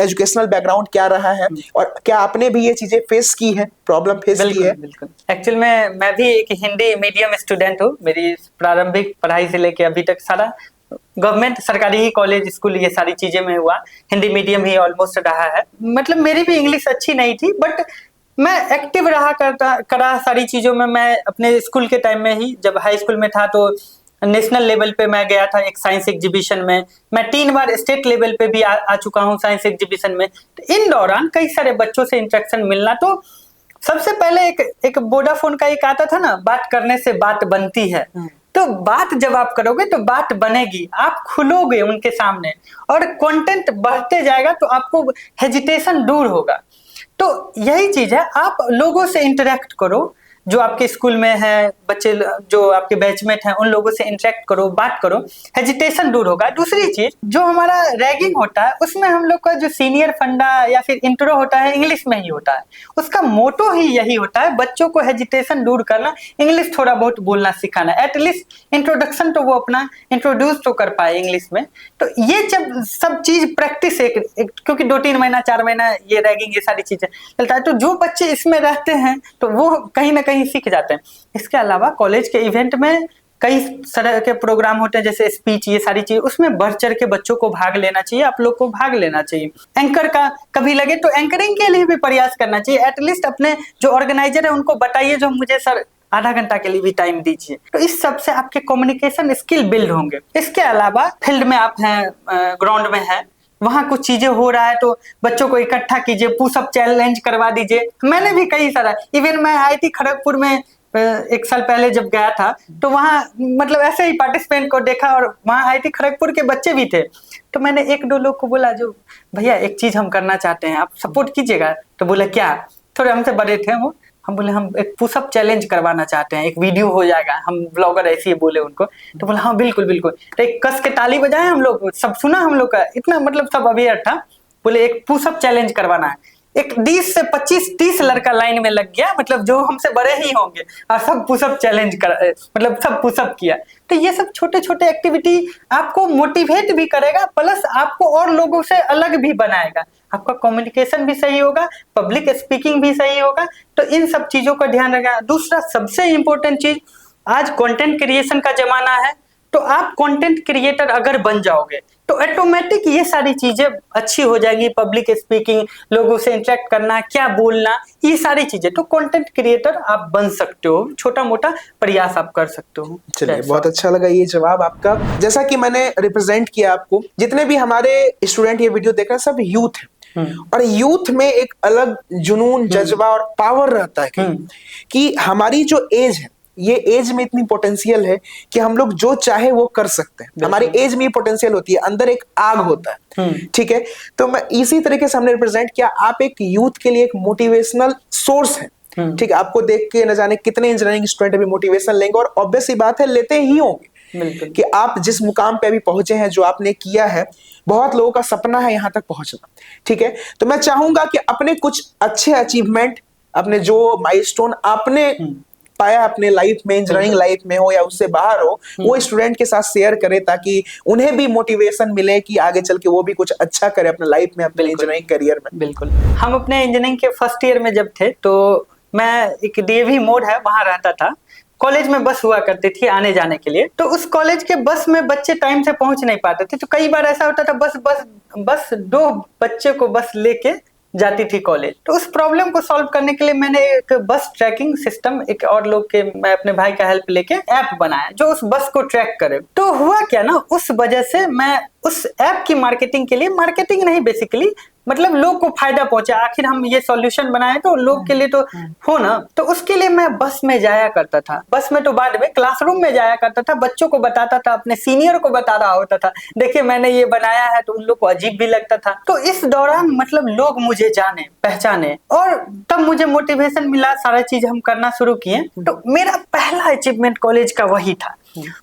B: एजुकेशनल बैकग्राउंड क्या रहा है और क्या आपने भी ये चीजें फेस की है, प्रॉब्लम फेस की है?
A: बिल्कुल। एक्चुअल में मैं भी एक हिंदी मीडियम स्टूडेंट हूँ। मेरी प्रारंभिक पढ़ाई से लेकर अभी तक सारा गवर्नमेंट सरकारी ही कॉलेज स्कूल ये सारी चीजें में हुआ, हिंदी मीडियम ही ऑलमोस्ट रहा है। मतलब मेरी भी इंग्लिश अच्छी नहीं थी, बट मैं एक्टिव रहा करा सारी चीजों में। मैं अपने स्कूल के टाइम में ही, जब हाई स्कूल में था तो नेशनल लेवल पे मैं गया था एक साइंस एग्जीबिशन में। मैं 3 बार स्टेट लेवल पे भी आ चुका हूँ साइंस एग्जीबिशन में। तो इन दौरान कई सारे बच्चों से इंटरेक्शन मिलना, तो सबसे पहले एक वोडाफोन का एक आता था ना, बात करने से बात बनती है। तो बात जब आप करोगे तो बात बनेगी, आप खुलोगे उनके सामने और कंटेंट बढ़ते जाएगा तो आपको हेजिटेशन दूर होगा। तो यही चीज है, आप लोगों से इंटरेक्ट करो, जो आपके स्कूल में है बच्चे, जो आपके बैचमेट हैं, उन लोगों से इंटरेक्ट करो, बात करो, हेजिटेशन दूर होगा। दूसरी चीज, जो हमारा रैगिंग होता है उसमें हम लोग का जो सीनियर फंडा या फिर इंट्रो होता है इंग्लिश में ही होता है। उसका मोटो ही यही होता है, बच्चों को हेजिटेशन दूर करना, इंग्लिश थोड़ा बहुत बोलना सिखाना, एटलीस्ट इंट्रोडक्शन तो वो अपना इंट्रोड्यूस तो कर पाए इंग्लिश में। तो ये जब सब चीज प्रैक्टिस क्योंकि 2-3 महीना 4 महीना ये रैगिंग ये सारी चीजें चलता है, तो जो बच्चे इसमें रहते हैं तो वो कहीं ना कहीं सीख जाते हैं। इसके अलावा कॉलेज के इवेंट में कई तरह के प्रोग्राम होते हैं, जैसे स्पीच, ये सारी चीज, उसमें बढ़ चढ़ के बच्चों को भाग लेना चाहिए, आप लोग को भाग लेना चाहिए। एंकर का कभी लगे तो एंकरिंग के लिए भी प्रयास करना चाहिए। एटलीस्ट अपने जो ऑर्गेनाइजर है उनको बताइए, जो मुझे सर आधा घंटा के लिए भी टाइम दीजिए। तो इस सब से आपके कम्युनिकेशन स्किल बिल्ड होंगे। इसके अलावा फील्ड में आप हैं, ग्राउंड में है, वहां कुछ चीजें हो रहा है तो बच्चों को इकट्ठा कीजिए, पुशअप चैलेंज करवा दीजिए। मैंने भी कई सारा, इवन मैं IIT खड़गपुर में 1 साल पहले जब गया था तो वहां मतलब ऐसे ही पार्टिसिपेंट को देखा और वहां IIT खड़गपुर के बच्चे भी थे। तो मैंने 1-2 लोग को बोला, जो भैया एक चीज हम करना चाहते हैं, आप सपोर्ट कीजिएगा। तो बोले क्या, थोड़े हमसे बड़े थे वो, हम बोले हम एक पुशअप चैलेंज करवाना चाहते हैं, एक वीडियो हो जाएगा, हम ब्लॉगर ऐसे ही बोले उनको। तो बोला हाँ बिल्कुल बिल्कुल। तो एक कस के ताली बजाए, हम लोग सब सुना, हम लोग का इतना मतलब सब अवेयर था। बोले एक पुशअप चैलेंज करवाना है। एक 20 से 25-30 लड़का लाइन में लग गया, मतलब जो हमसे बड़े ही होंगे, और सब पुशअप चैलेंज मतलब सब पुशअप किया। तो ये सब छोटे छोटे एक्टिविटी आपको मोटिवेट भी करेगा, प्लस आपको और लोगों से अलग भी बनाएगा। आपका कम्युनिकेशन भी सही होगा, पब्लिक स्पीकिंग भी सही होगा। तो इन सब चीजों का ध्यान रखना। दूसरा सबसे इंपॉर्टेंट चीज, आज कंटेंट क्रिएशन का जमाना है, तो आप कंटेंट क्रिएटर अगर बन जाओगे तो ऑटोमेटिक ये सारी चीजें अच्छी हो जाएंगी। पब्लिक स्पीकिंग, लोगों से इंटरेक्ट करना, क्या बोलना, ये सारी चीजें, तो कंटेंट क्रिएटर आप बन सकते हो। छोटा मोटा प्रयास आप कर सकते हो।
B: चलिए, बहुत अच्छा लगा ये जवाब आपका। जैसा कि मैंने रिप्रेजेंट किया आपको, जितने भी हमारे स्टूडेंट ये वीडियो देख रहे हैं सब यूथ है, और यूथ में एक अलग जुनून, जज्बा और पावर रहता है कि हमारी जो एज है, ये एज में इतनी पोटेंशियल है कि हम लोग जो चाहे वो कर सकते हैं। हमारी एज में पोटेंशियल होती है, अंदर एक आग होता है, ठीक है। तो मैं इसी तरीके से हमने रिप्रेजेंट किया। आप एक यूथ के लिए एक मोटिवेशनल सोर्स है, ठीक है। आपको देख के न जाने कितने इंजीनियरिंग स्टूडेंट अभी मोटिवेशन लेंगे, और ऑब्वियस ही बात है लेते ही होंगे कि आप जिस मुकाम पे अभी पहुंचे हैं, जो आपने किया है, बहुत लोगों का सपना है यहां तक पहुंचना, ठीक है। तो मैं चाहूंगा कि अपने कुछ अच्छे अचीवमेंट, अपने जो माइलस्टोन आपने पाया अपने लाइफ में, इंजीनियरिंग लाइफ में हो या उससे बाहर हो, वो स्टूडेंट के साथ शेयर करें, ताकि उन्हें भी मोटिवेशन मिले कि आगे चल के वो भी कुछ अच्छा करे अपने लाइफ में, अपने इंजीनियरिंग करियर में।
A: बिल्कुल। हम अपने इंजीनियरिंग के फर्स्ट ईयर में जब थे, तो मैं एक DAV मोड़ है वहां रहता था। कॉलेज में बस हुआ करती थी आने जाने के लिए। तो उस कॉलेज के बस में बच्चे टाइम से पहुंच नहीं पाते थे, तो कई बार ऐसा होता था बस 2 बच्चे को बस लेके जाती थी कॉलेज। तो उस प्रॉब्लम को सॉल्व करने के लिए मैंने एक बस ट्रैकिंग सिस्टम, एक और लोग के, मैं अपने भाई का हेल्प लेके ऐप बनाया जो उस बस को ट्रैक करे। तो हुआ क्या ना, उस वजह से मैं उस ऐप की मार्केटिंग के लिए, मार्केटिंग नहीं बेसिकली, मतलब लोग को फायदा पहुंचा, आखिर हम ये सॉल्यूशन बनाए तो लोग के लिए तो हो ना। तो उसके लिए मैं बस में जाया करता था, बस में तो बाद में क्लासरूम में जाया करता था, बच्चों को बताता था, अपने सीनियर को बता रहा होता था, देखिए मैंने ये बनाया है। तो उन लोग को अजीब भी लगता था। तो इस दौरान मतलब लोग मुझे जाने पहचाने और तब मुझे मोटिवेशन मिला, सारा चीज हम करना शुरू किए। तो मेरा पहला अचीवमेंट कॉलेज का वही था।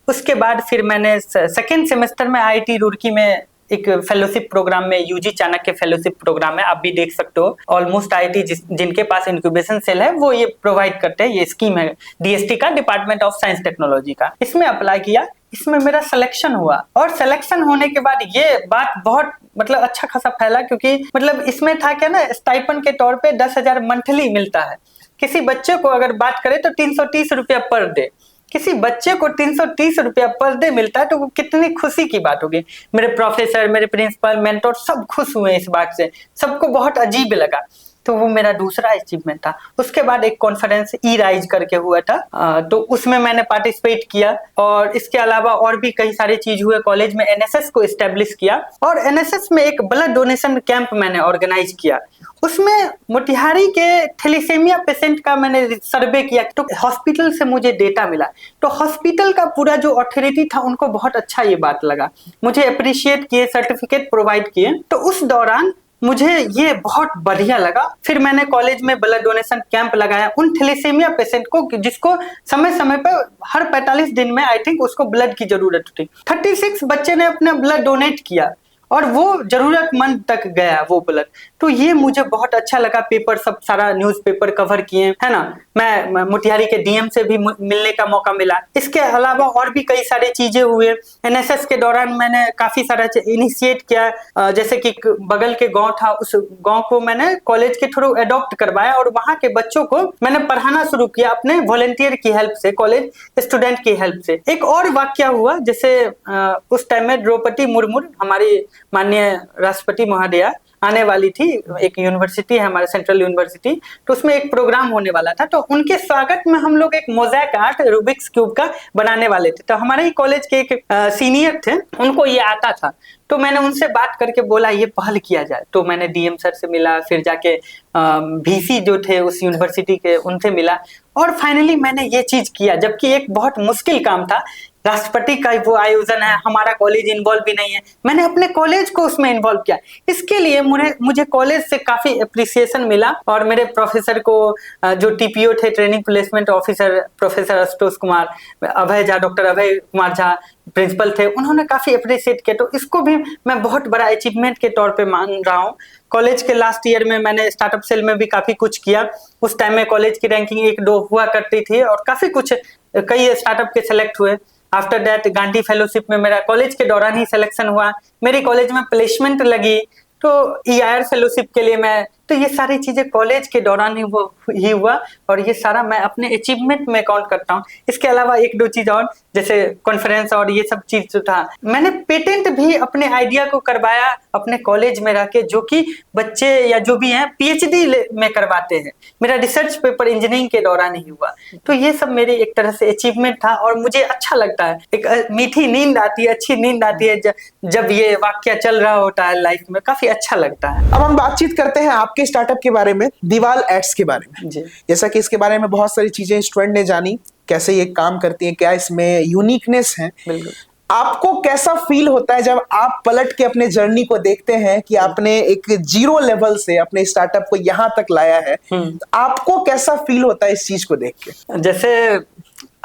A: उसके बाद फिर मैंने सेकेंड सेमेस्टर में IIT रुड़की में एक फेलोशिप प्रोग्राम में, यूजी चाणक्य फेलोशिप प्रोग्राम है, आप भी देख सकते हो। ऑलमोस्ट IIT जिनके पास इंक्यूबेशन सेल है वो ये प्रोवाइड करते हैं, ये स्कीम है DST का, डिपार्टमेंट ऑफ साइंस टेक्नोलॉजी का। इसमें अप्लाई किया, इसमें मेरा सिलेक्शन हुआ और सिलेक्शन होने के बाद ये बात बहुत मतलब अच्छा खासा फैला, क्योंकि मतलब इसमें था क्या ना, स्टाइपेंड के तौर पे 10,000 मंथली मिलता है। किसी बच्चे को अगर बात करें तो 330 रुपया पर डे, किसी बच्चे को 330 रुपया पर डे मिलता है तो वो कितनी खुशी की बात होगी। मेरे प्रोफेसर, मेरे प्रिंसिपल, मेंटोर सब खुश हुए इस बात से, सबको बहुत अजीब लगा। तो वो मेरा दूसरा अचीवमेंट था। उसके बाद एक कॉन्फ्रेंस E-Rise करके हुआ था, तो उसमें मैंने पार्टिसिपेट किया। और इसके अलावा और भी कई सारे चीज हुए। कॉलेज में NSS को एस्टेब्लिश किया और NSS में एक ब्लड डोनेशन कैंप मैंने ऑर्गेनाइज किया। उसमें मोतिहारी के थैलेसीमिया पेशेंट का मैंने सर्वे किया, तो हॉस्पिटल से मुझे डेटा मिला। तो हॉस्पिटल का पूरा जो अथॉरिटी था उनको बहुत अच्छा ये बात लगा, मुझे अप्रिशिएट किए, सर्टिफिकेट प्रोवाइड किए। तो उस दौरान मुझे ये बहुत बढ़िया लगा। फिर मैंने कॉलेज में ब्लड डोनेशन कैंप लगाया उन थैलेसीमिया पेशेंट को जिसको समय समय पर हर 45 दिन में आई थिंक उसको ब्लड की जरूरत होती। 36 बच्चे ने अपना ब्लड डोनेट किया और वो जरूरतमंद तक गया वो ब्लड। तो ये मुझे बहुत अच्छा लगा। पेपर सब सारा न्यूज़पेपर कवर किए, है ना। मैं मोतिहारी के DM से भी मिलने का मौका मिला। इसके अलावा और भी कई सारे चीजें हुए। NSS के दौरान मैंने काफी सारा इनिशिएट किया, जैसे कि बगल के गांव था, उस गांव को मैंने कॉलेज के थ्रू अडॉप्ट करवाया और वहां के बच्चों को मैंने पढ़ाना शुरू किया अपने वॉलंटियर की हेल्प से, कॉलेज स्टूडेंट की हेल्प से। एक और वाक्य हुआ, जैसे उस टाइम में द्रौपदी मुर्मू, हमारी माननीय राष्ट्रपति महोदया आने वाली थी, एक यूनिवर्सिटी है हमारे सेंट्रल यूनिवर्सिटी, तो उसमें एक प्रोग्राम होने वाला था। तो उनके स्वागत में हम लोग एक मोज़ेक आर्ट रूबिक्स क्यूब का बनाने वाले थे। तो हमारे ही कॉलेज के एक सीनियर थे, उनको ये आता था। तो मैंने उनसे बात करके बोला ये पहल किया जाए। तो मैंने DM सर से मिला, फिर जाके VC जो थे उस यूनिवर्सिटी के, उनसे मिला और फाइनली मैंने ये चीज किया, जबकि एक बहुत मुश्किल काम था। राष्ट्रपति का वो आयोजन है, हमारा कॉलेज इन्वॉल्व भी नहीं है, मैंने अपने कॉलेज को उसमें इन्वॉल्व किया। इसके लिए मुझे कॉलेज से काफी अप्रिसिएशन मिला और मेरे प्रोफेसर को, जो TPO थे, training placement officer, professor Ashutosh Kumar, Abhay Jha, doctor Abhay Kumar Jha principal थे, उन्होंने काफी अप्रिशिएट किया। तो इसको भी मैं बहुत बड़ा अचीवमेंट के तौर पे मान रहा हूँ। कॉलेज के लास्ट ईयर में मैंने स्टार्टअप सेल में भी काफी कुछ किया। उस टाइम में कॉलेज की रैंकिंग 1-2 हुआ करती थी और काफी कुछ, कई स्टार्टअप के सेलेक्ट हुए। आफ्टर दैट गांधी फेलोशिप में मेरा कॉलेज के दौरान ही सिलेक्शन हुआ, मेरी कॉलेज में प्लेसमेंट लगी। तो EIR फेलोशिप के लिए मैं, तो ये सारी चीजें कॉलेज के दौरान ही हुआ और ये सारा मैं अपने अचीवमेंट में काउंट करता हूँ। इसके अलावा 1-2 चीज और, जैसे कॉन्फ्रेंस और ये सब चीज जो था, मैंने पेटेंट भी अपने आइडिया को करवाया अपने कॉलेज में रह के, जो कि बच्चे या जो भी हैं PhD में करवाते हैं। मेरा रिसर्च पेपर इंजीनियरिंग के दौरान ही हुआ। तो ये सब मेरी एक तरह से अचीवमेंट था और मुझे अच्छा लगता है। एक मीठी नींद आती है, अच्छी नींद आती है जब ये वाक्य चल रहा होता है लाइफ में, काफी अच्छा लगता है।
B: अब हम बातचीत करते हैं आपके स्टार्टअप के बारे में, दीवाल एड्स के बारे में।
A: जी।
B: जैसा कि इसके बारे में बहुत सारी चीजें स्टूडेंट ने जानी, कैसे ये काम करती है, क्या इसमें यूनिकनेस है।
A: बिल्कुल।
B: आपको कैसा फील होता है जब आप पलट के अपने जर्नी को देखते हैं कि आपने एक 0 लेवल से अपने स्टार्टअप को यहां तक लाया है? आपको कैसा फील होता है इस चीज को देख के?
A: जैसे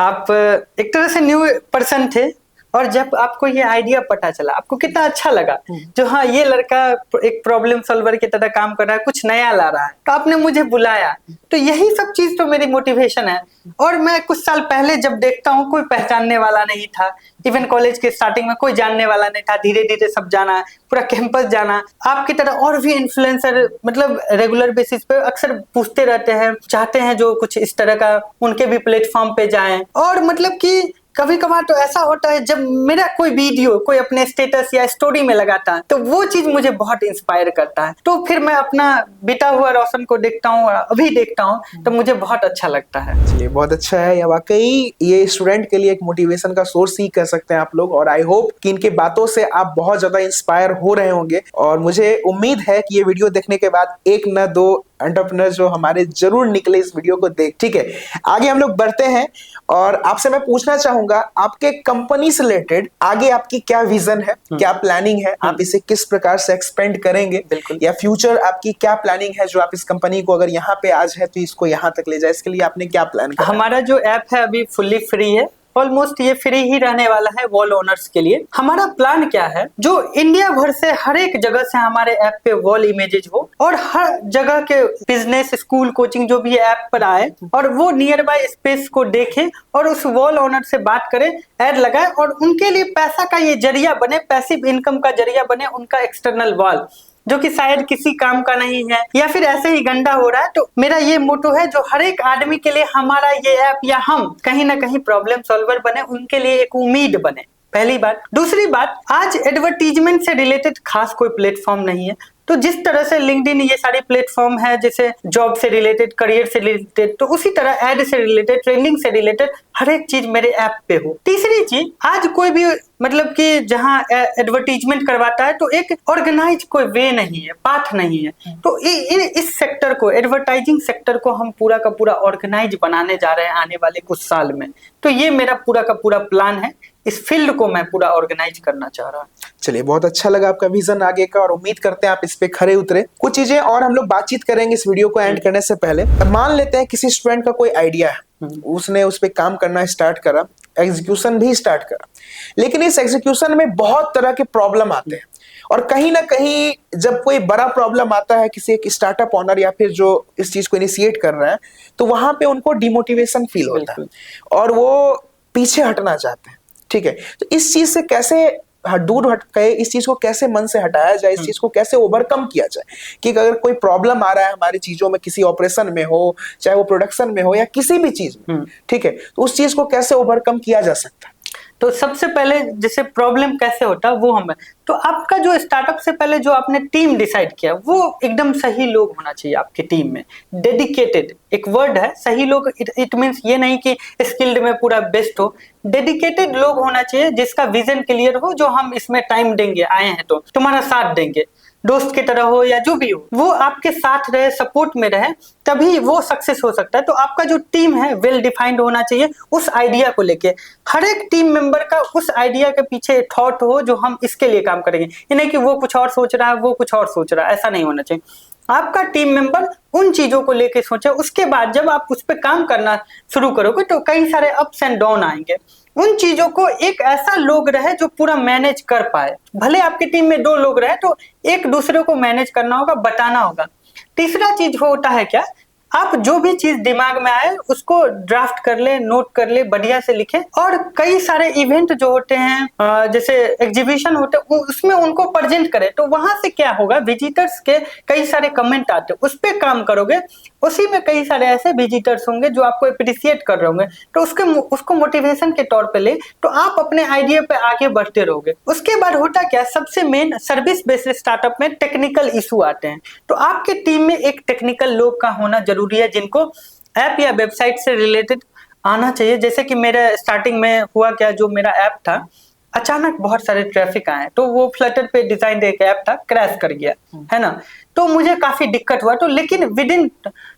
A: आप एक तरह से न्यू पर्सन थे और जब आपको ये आइडिया पता चला, आपको कितना अच्छा लगा, जो हाँ ये लड़का एक प्रॉब्लम सॉल्वर की तरह काम कर रहा है, कुछ नया ला रहा है, तो आपने मुझे बुलाया। तो यही सब चीज तो मेरी मोटिवेशन है। और मैं कुछ साल पहले जब देखता हूँ, कोई पहचानने वाला नहीं था, इवन कॉलेज के स्टार्टिंग में कोई जानने वाला नहीं था, धीरे धीरे सब जाना, पूरा कैंपस जाना। आपकी तरह और भी इन्फ्लुएंसर मतलब रेगुलर बेसिस पे अक्सर पूछते रहते हैं, चाहते हैं जो कुछ इस तरह का उनके भी प्लेटफॉर्म पे जाएं। और मतलब कि कभी कभार तो ऐसा होता है जब मेरा कोई वीडियो कोई अपने स्टेटस या स्टोरी में लगाता है तो वो चीज मुझे बहुत इंस्पायर करता है, तो फिर मैं अपना बीता हुआ रोशन को देखता हूँ और अभी देखता हूँ तो मुझे बहुत अच्छा लगता है।
B: चलिए बहुत अच्छा है, या वाकई ये स्टूडेंट के लिए एक मोटिवेशन का सोर्स ही कह सकते हैं आप लोग। और आई होप कि इनके बातों से आप बहुत ज्यादा इंस्पायर हो रहे होंगे, और मुझे उम्मीद है कि ये वीडियो देखने के बाद एक न दो एंटरप्रेन्योर जो हमारे जरूर निकले इस वीडियो को देख। ठीक है, आगे हम लोग बढ़ते हैं और आपसे मैं पूछना चाहूंगा आपके कंपनी से रिलेटेड आगे आपकी क्या विजन है, क्या प्लानिंग है, आप इसे किस प्रकार से एक्सपेंड करेंगे, या फ्यूचर आपकी क्या प्लानिंग है जो आप इस कंपनी को अगर यहाँ पे आज है तो इसको यहाँ तक ले जाए, इसके लिए आपने क्या प्लान किया?
A: हमारा जो ऐप है अभी फुल्ली फ्री है, ऑलमोस्ट ये फ्री ही रहने वाला है वॉल ओनर्स के लिए। हमारा प्लान क्या है, जो इंडिया भर से हर एक जगह से हमारे ऐप पे वॉल इमेजेस हो और हर जगह के बिजनेस स्कूल कोचिंग जो भी ऐप पर आए और वो नियर बाय स्पेस को देखें और उस वॉल ओनर से बात करें, ऐड लगाए और उनके लिए पैसा का ये जरिया बने, पैसिव इनकम का जरिया बने उनका एक्सटर्नल वॉल जो कि शायद किसी काम का नहीं है या फिर ऐसे ही गंदा हो रहा है। तो मेरा ये मोटो है जो हर एक आदमी के लिए हमारा ये ऐप या हम कहीं ना कहीं प्रॉब्लम सॉल्वर बने, उनके लिए एक उम्मीद बने, पहली बात। दूसरी बात, आज एडवर्टीजमेंट से रिलेटेड खास कोई प्लेटफॉर्म नहीं है, तो जिस तरह से लिंक्डइन ये सारे प्लेटफॉर्म है जैसे जॉब से रिलेटेड, करियर से रिलेटेड, तो उसी तरह एड से रिलेटेड, ट्रेंडिंग से रिलेटेड हर एक चीज मेरे ऐप पे हो। तीसरी चीज, आज कोई भी मतलब कि जहां एडवर्टीजमेंट करवाता है तो एक ऑर्गेनाइज कोई वे नहीं है, पाथ नहीं है, तो इस सेक्टर को, एडवर्टाइजिंग सेक्टर को हम पूरा का पूरा ऑर्गेनाइज बनाने जा रहे हैं आने वाले कुछ साल में। तो ये मेरा पूरा का पूरा प्लान है, इस फील्ड को मैं पूरा ऑर्गेनाइज करना चाह रहा हूँ।
B: चलिए बहुत अच्छा लगा आपका विजन आगे का, और उम्मीद करते हैं आप इस पे खरे उतरे। कुछ चीजें और हम लोग बातचीत करेंगे इस वीडियो को एंड करने से पहले। मान लेते हैं किसी स्टूडेंट का कोई आइडिया है, उसने उस पे काम करना स्टार्ट करा, एग्जीक्यूशन भी स्टार्ट करा, लेकिन इस एग्जीक्यूशन में बहुत तरह के प्रॉब्लम आते हैं, और कहीं ना कहीं जब कोई बड़ा प्रॉब्लम आता है किसी एक स्टार्टअप ओनर या फिर जो इस चीज को इनिशिएट कर रहा है, तो वहां पे उनको डिमोटिवेशन फील होता है और वो पीछे हटना चाहते हैं। ठीक है, तो इस चीज से कैसे दूर हट गए, इस चीज को कैसे मन से हटाया जाए, इस चीज को कैसे ओवरकम किया जाए कि अगर कोई प्रॉब्लम आ रहा है हमारी चीजों में, किसी ऑपरेशन में हो, चाहे वो प्रोडक्शन में हो या किसी भी चीज में, ठीक है, तो उस चीज को कैसे ओवरकम किया जा सकता है?
A: तो सबसे पहले जैसे प्रॉब्लम कैसे होता है वो हमें, तो आपका जो स्टार्टअप से पहले जो आपने टीम डिसाइड किया वो एकदम सही लोग होना चाहिए आपकी टीम में। डेडिकेटेड एक वर्ड है, सही लोग, इट मीन्स ये नहीं कि स्किल्ड में पूरा बेस्ट हो, डेडिकेटेड लोग होना चाहिए जिसका विजन क्लियर हो, जो हम इसमें टाइम देंगे, आए हैं तो तुम्हारा साथ देंगे, दोस्त की तरह हो या जो भी हो, वो आपके साथ रहे, सपोर्ट में रहे, तभी वो सक्सेस हो सकता है। तो आपका जो टीम है वेल डिफाइंड होना चाहिए उस आइडिया को लेके। हर एक टीम मेंबर का उस आइडिया के पीछे थॉट हो जो हम इसके लिए काम करेंगे, ये नहीं कि वो कुछ और सोच रहा है वो कुछ और सोच रहा है, ऐसा नहीं होना चाहिए। आपका टीम मेंबर उन चीजों को लेके सोचे, उसके बाद जब आप उस पर काम करना शुरू करोगे तो कई सारे अप्स एंड डाउन आएंगे। उन चीजों को एक ऐसा लोग रहे जो पूरा मैनेज कर पाए, भले आपकी टीम में 2 लोग रहे तो एक दूसरे को मैनेज करना होगा, बताना होगा। तीसरा चीज होता है क्या, आप जो भी चीज दिमाग में आए उसको ड्राफ्ट कर ले, नोट कर ले, बढ़िया से लिखे, और कई सारे इवेंट जो होते हैं जैसे एग्जीबिशन होते हैं उसमें उनको प्रेजेंट करें, तो वहां से क्या होगा, विजिटर्स के कई सारे कमेंट आते हैं, उस पर काम करोगे, उसी में कई सारे ऐसे विजिटर्स होंगे जो आपको अप्रिशिएट कर रहे होंगे, तो उसको मोटिवेशन के तौर पे ले, तो आप अपने आइडिया पे आगे बढ़ते रहोगे। उसके बाद होता क्या, सबसे मेन सर्विस बेस्ड स्टार्टअप में टेक्निकल इशू आते हैं, तो आपके टीम में एक टेक्निकल लोग का होना जरूरी है जिनको ऐप या वेबसाइट से रिलेटेड आना चाहिए। जैसे कि मेरे स्टार्टिंग में हुआ क्या, जो मेरा ऐप था अचानक बहुत सारे ट्रैफिक आए, तो वो फ्लटर पे डिजाइन एक ऐप था, क्रैश कर गया, है ना, तो मुझे काफी दिक्कत हुआ, तो लेकिन विद इन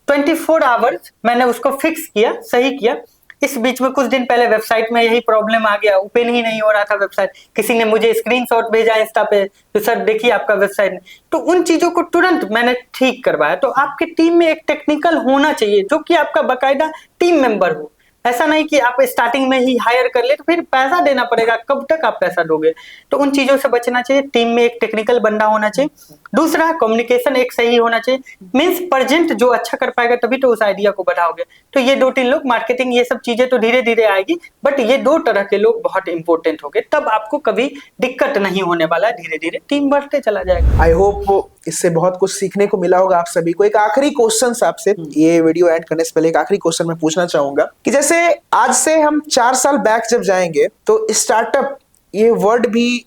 A: 24 आवर्स मैंने उसको फिक्स किया, सही किया। इस बीच में कुछ दिन पहले वेबसाइट में यही प्रॉब्लम आ गया, ओपन ही नहीं हो रहा था वेबसाइट, किसी ने मुझे स्क्रीनशॉट भेजा इंस्टा पे, तो सर देखिए आपका वेबसाइट, तो उन चीजों को तुरंत मैंने ठीक करवाया। तो आपकी टीम में एक टेक्निकल होना चाहिए जो कि आपका बाकायदा टीम मेंबर हो, ऐसा नहीं कि आप स्टार्टिंग में ही हायर कर ले तो फिर पैसा देना पड़ेगा, कब तक आप पैसा दोगे, तो उन चीजों से बचना चाहिए। टीम में एक टेक्निकल बंदा होना चाहिए, दूसरा कम्युनिकेशन एक सही होना चाहिए, मीन्स प्रेजेंट जो अच्छा कर पाएगा तभी तो उस आइडिया को बढ़ाओगे। तो ये 2-3 लोग, मार्केटिंग ये सब चीजें तो धीरे धीरे आएगी, बट ये 2 तरह के लोग बहुत इंपॉर्टेंट हो गए, तब आपको कभी दिक्कत नहीं होने वाला है, धीरे धीरे टीम बढ़ते चला जाएगा।
B: आई होप इससे बहुत कुछ सीखने को मिला होगा आप सभी को। एक आखिरी क्वेश्चन आपसे, ये वीडियो एंड करने से पहले एक आखिरी क्वेश्चन मैं पूछना चाहूंगा कि जैसे आज से हम 4 साल बैक जब जाएंगे तो स्टार्टअप ये वर्ड भी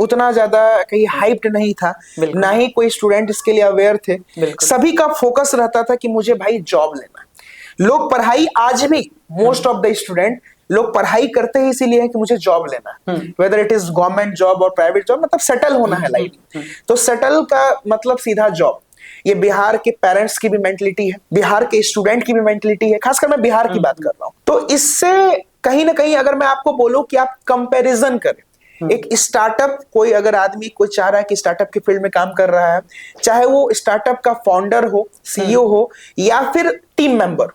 B: उतना ज्यादा कहीं हाइप्ड नहीं था, ना ही कोई स्टूडेंट इसके लिए अवेयर थे। सभी का फोकस रहता था कि मुझे भाई जॉब लेना है। लोग पढ़ाई, आज भी मोस्ट ऑफ द स्टूडेंट लोग पढ़ाई करते ही इसीलिए है कि मुझे जॉब लेना है, whether it is government job और प्राइवेट जॉब, मतलब सेटल होना है लाइफ में। तो सेटल का मतलब सीधा जॉब। ये बिहार के पेरेंट्स की भी मेंटलिटी है, बिहार के स्टूडेंट की भी मेंटलिटी है, खासकर मैं बिहार की बात कर रहा हूं। तो इससे कहीं ना कहीं अगर मैं आपको बोलूं कि आप कंपैरिजन करें, एक स्टार्टअप, कोई अगर आदमी कोई चाह रहा है कि स्टार्टअप की फील्ड में काम कर रहा है, चाहे वो स्टार्टअप का फाउंडर हो, सीईओ हो, या फिर टीम मेंबर,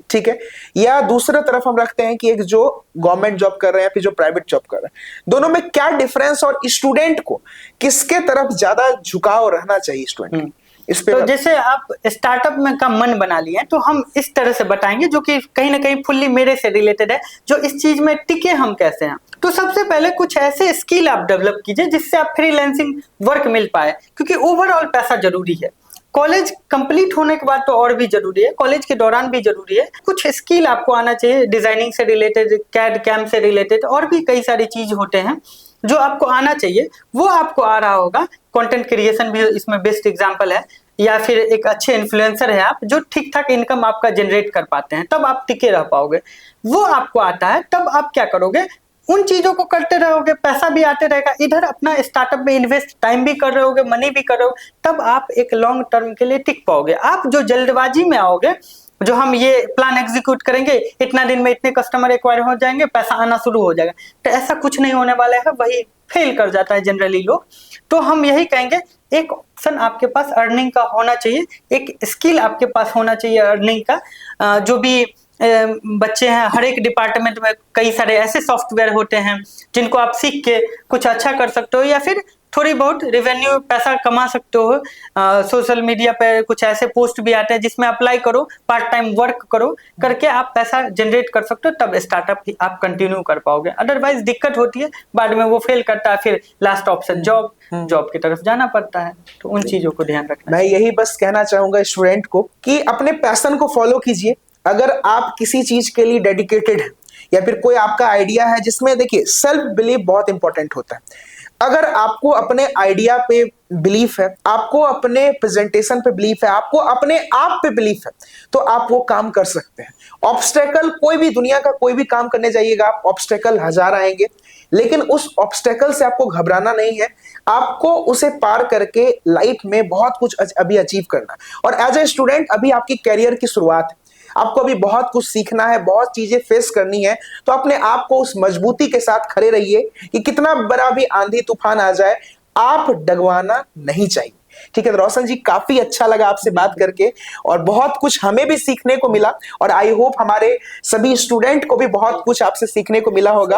B: ठीक है, या दूसरे तरफ हम रखते हैं कि एक जो गवर्नमेंट जॉब कर रहे हैं फिर जो प्राइवेट जॉब कर रहे हैं, दोनों में क्या डिफरेंस और स्टूडेंट को किसके तरफ ज्यादा झुकाव रहना चाहिए स्टूडेंट?
A: तो जैसे आप स्टार्टअप में का मन बना लिए हैं, तो हम इस तरह से बताएंगे जो कि कहीं ना कहीं फुल्ली मेरे से रिलेटेड है, जो इस चीज में टिके हम कैसे हैं। तो सबसे पहले कुछ ऐसे स्किल आप डेवलप कीजिए जिससे आप फ्रीलांसिंग वर्क मिल पाए, क्योंकि ओवरऑल पैसा जरूरी है। कॉलेज कंप्लीट होने के बाद तो और भी जरूरी है, कॉलेज के दौरान भी जरूरी है। कुछ स्किल आपको आना चाहिए, डिजाइनिंग से रिलेटेड, कैड कैम से रिलेटेड, और भी कई सारी चीज होते हैं जो आपको आना चाहिए। वो आपको आ रहा होगा, कंटेंट क्रिएशन भी इसमें बेस्ट एग्जांपल है, या फिर एक अच्छे इन्फ्लुएंसर है आप जो ठीक ठाक इनकम आपका जनरेट कर पाते हैं, तब आप टिके रह पाओगे। वो आपको आता है, तब आप क्या करोगे, उन चीजों को करते रहोगे, पैसा भी आते रहेगा, इधर अपना स्टार्टअप में इन्वेस्ट टाइम भी कर रहे होगे, मनी भी कर रहे हो, तब आप एक लॉन्ग टर्म के लिए टिक पाओगे। आप जो जल्दबाजी में आओगे, जो हम ये प्लान एग्जीक्यूट करेंगे, इतना दिन में इतने कस्टमर एक्वायर हो जाएंगे, पैसा आना शुरू हो जाएगा, तो ऐसा कुछ नहीं होने वाला है, वही फेल कर जाता है जनरली लोग। तो हम यही कहेंगे, एक ऑप्शन आपके पास अर्निंग का होना चाहिए, एक स्किल आपके पास होना चाहिए अर्निंग का। जो भी बच्चे हैं, हर एक डिपार्टमेंट में कई सारे ऐसे सॉफ्टवेयर होते हैं जिनको आप सीख के कुछ अच्छा कर सकते हो, या फिर थोड़ी बहुत रेवेन्यू पैसा कमा सकते हो। सोशल मीडिया पे कुछ ऐसे पोस्ट भी आते हैं जिसमें अप्लाई करो, पार्ट टाइम वर्क करो, करके आप पैसा जनरेट कर सकते हो, तब स्टार्टअप आप कंटिन्यू कर पाओगे। अदरवाइज दिक्कत होती है, बाद में वो फेल करता है, फिर लास्ट ऑप्शन जॉब की तरफ जाना पड़ता है। तो उन चीजों को ध्यान रखना।
B: मैं यही बस कहना चाहूंगा स्टूडेंट को कि अपने पैशन को फॉलो कीजिए। अगर आप किसी चीज के लिए डेडिकेटेड है, या फिर कोई आपका आइडिया है जिसमें, देखिए, सेल्फ बिलीफ बहुत इंपॉर्टेंट होता है। अगर आपको अपने आइडिया पे बिलीफ है, आपको अपने प्रेजेंटेशन पे बिलीफ है, आपको अपने आप पे बिलीफ है, तो आप वो काम कर सकते हैं। ऑब्स्टेकल, कोई भी दुनिया का कोई भी काम करने जाइएगा आप, ऑब्स्टेकल 1000 आएंगे, लेकिन उस ऑब्स्टेकल से आपको घबराना नहीं है, आपको उसे पार करके लाइफ में बहुत कुछ अभी अचीव करना। और एज ए स्टूडेंट अभी आपकी कैरियर की शुरुआत है, आपको अभी बहुत कुछ सीखना है, बहुत चीजें फेस करनी है। तो अपने आप को उस मजबूती के साथ खड़े रहिए कि कितना बड़ा भी आंधी तूफान आ जाए, आप डगवाना नहीं चाहिए। ठीक है, तो रोशन जी, काफी अच्छा लगा आपसे बात करके, और बहुत कुछ हमें भी सीखने को मिला, और आई होप हमारे सभी स्टूडेंट को भी बहुत कुछ आपसे सीखने को मिला होगा।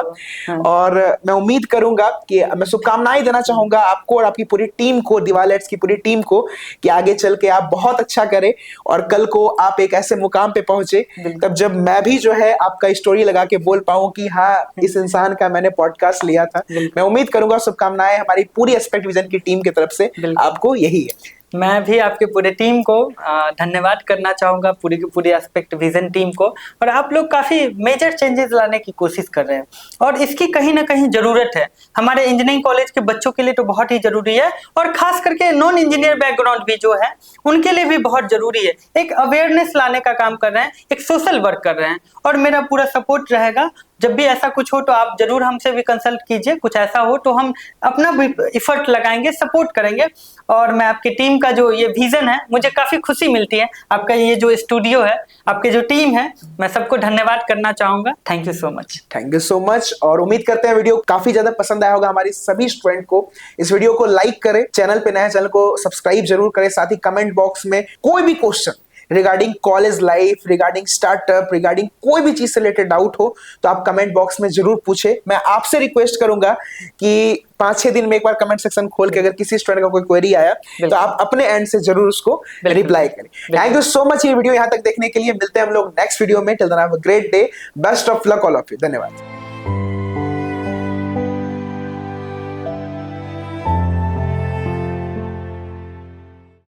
B: और मैं उम्मीद करूंगा कि, मैं शुभकामनाएं देना चाहूंगा आपको और आपकी पूरी टीम को, दिवालेट्स की पूरी टीम को, कि आगे चल के आप बहुत अच्छा करें और कल को आप एक ऐसे मुकाम पे पहुंचे तब जब मैं भी जो है आपका स्टोरी लगा के बोल पाऊं कि हाँ, इस इंसान का मैंने पॉडकास्ट लिया था। मैं उम्मीद करूंगा, शुभकामनाएं हमारी पूरी एस्पेक्ट विजन की टीम की तरफ से आपको यही है।
A: मैं भी आपके पूरे टीम को धन्यवाद करना चाहूंगा, पूरी की पूरी एस्पेक्ट विजन टीम को। और आप लोग काफी मेजर चेंजेस लाने की कोशिश कर रहे हैं, और इसकी कहीं ना कहीं जरूरत है। हमारे इंजीनियरिंग कॉलेज के बच्चों के लिए तो बहुत ही जरूरी है, और खास करके नॉन इंजीनियर बैकग्राउंड भी जो है उनके लिए भी बहुत जरूरी है। एक अवेयरनेस लाने का काम कर रहे हैं, एक सोशल वर्क कर रहे हैं, और मेरा पूरा सपोर्ट रहेगा। जब भी ऐसा कुछ हो तो आप जरूर हमसे भी कंसल्ट कीजिए, कुछ ऐसा हो तो हम अपना भी इफर्ट लगाएंगे, सपोर्ट करेंगे। और मैं आपकी टीम का जो ये विजन है, मुझे काफी खुशी मिलती है। आपका ये जो स्टूडियो है, आपकी जो टीम है, मैं सबको धन्यवाद करना चाहूंगा। Thank you so much.
B: Thank you so much. और उम्मीद करते हैं वीडियो काफी ज्यादा पसंद आया होगा हमारी सभी स्टूडेंट को। इस वीडियो को लाइक करें, चैनल पे नए चैनल को सब्सक्राइब जरूर करें, साथ ही कमेंट बॉक्स में कोई भी question regarding college life, regarding startup, regarding कोई भी चीज से रिलेटेड डाउट हो तो आप कमेंट बॉक्स में जरूर पूछे। मैं आपसे रिक्वेस्ट करूंगा कि 5-6 दिन में एक बार कमेंट सेक्शन खोल के अगर किसी स्टूडेंट का कोई क्वेरी आया तो आप अपने एंड से जरूर उसको रिप्लाई करें। थैंक यू सो मच ये वीडियो यहां तक देखने के लिए। मिलते हैं हम लोग नेक्स्ट वीडियो में। Till then have a great day, best of luck all of you. धन्यवाद।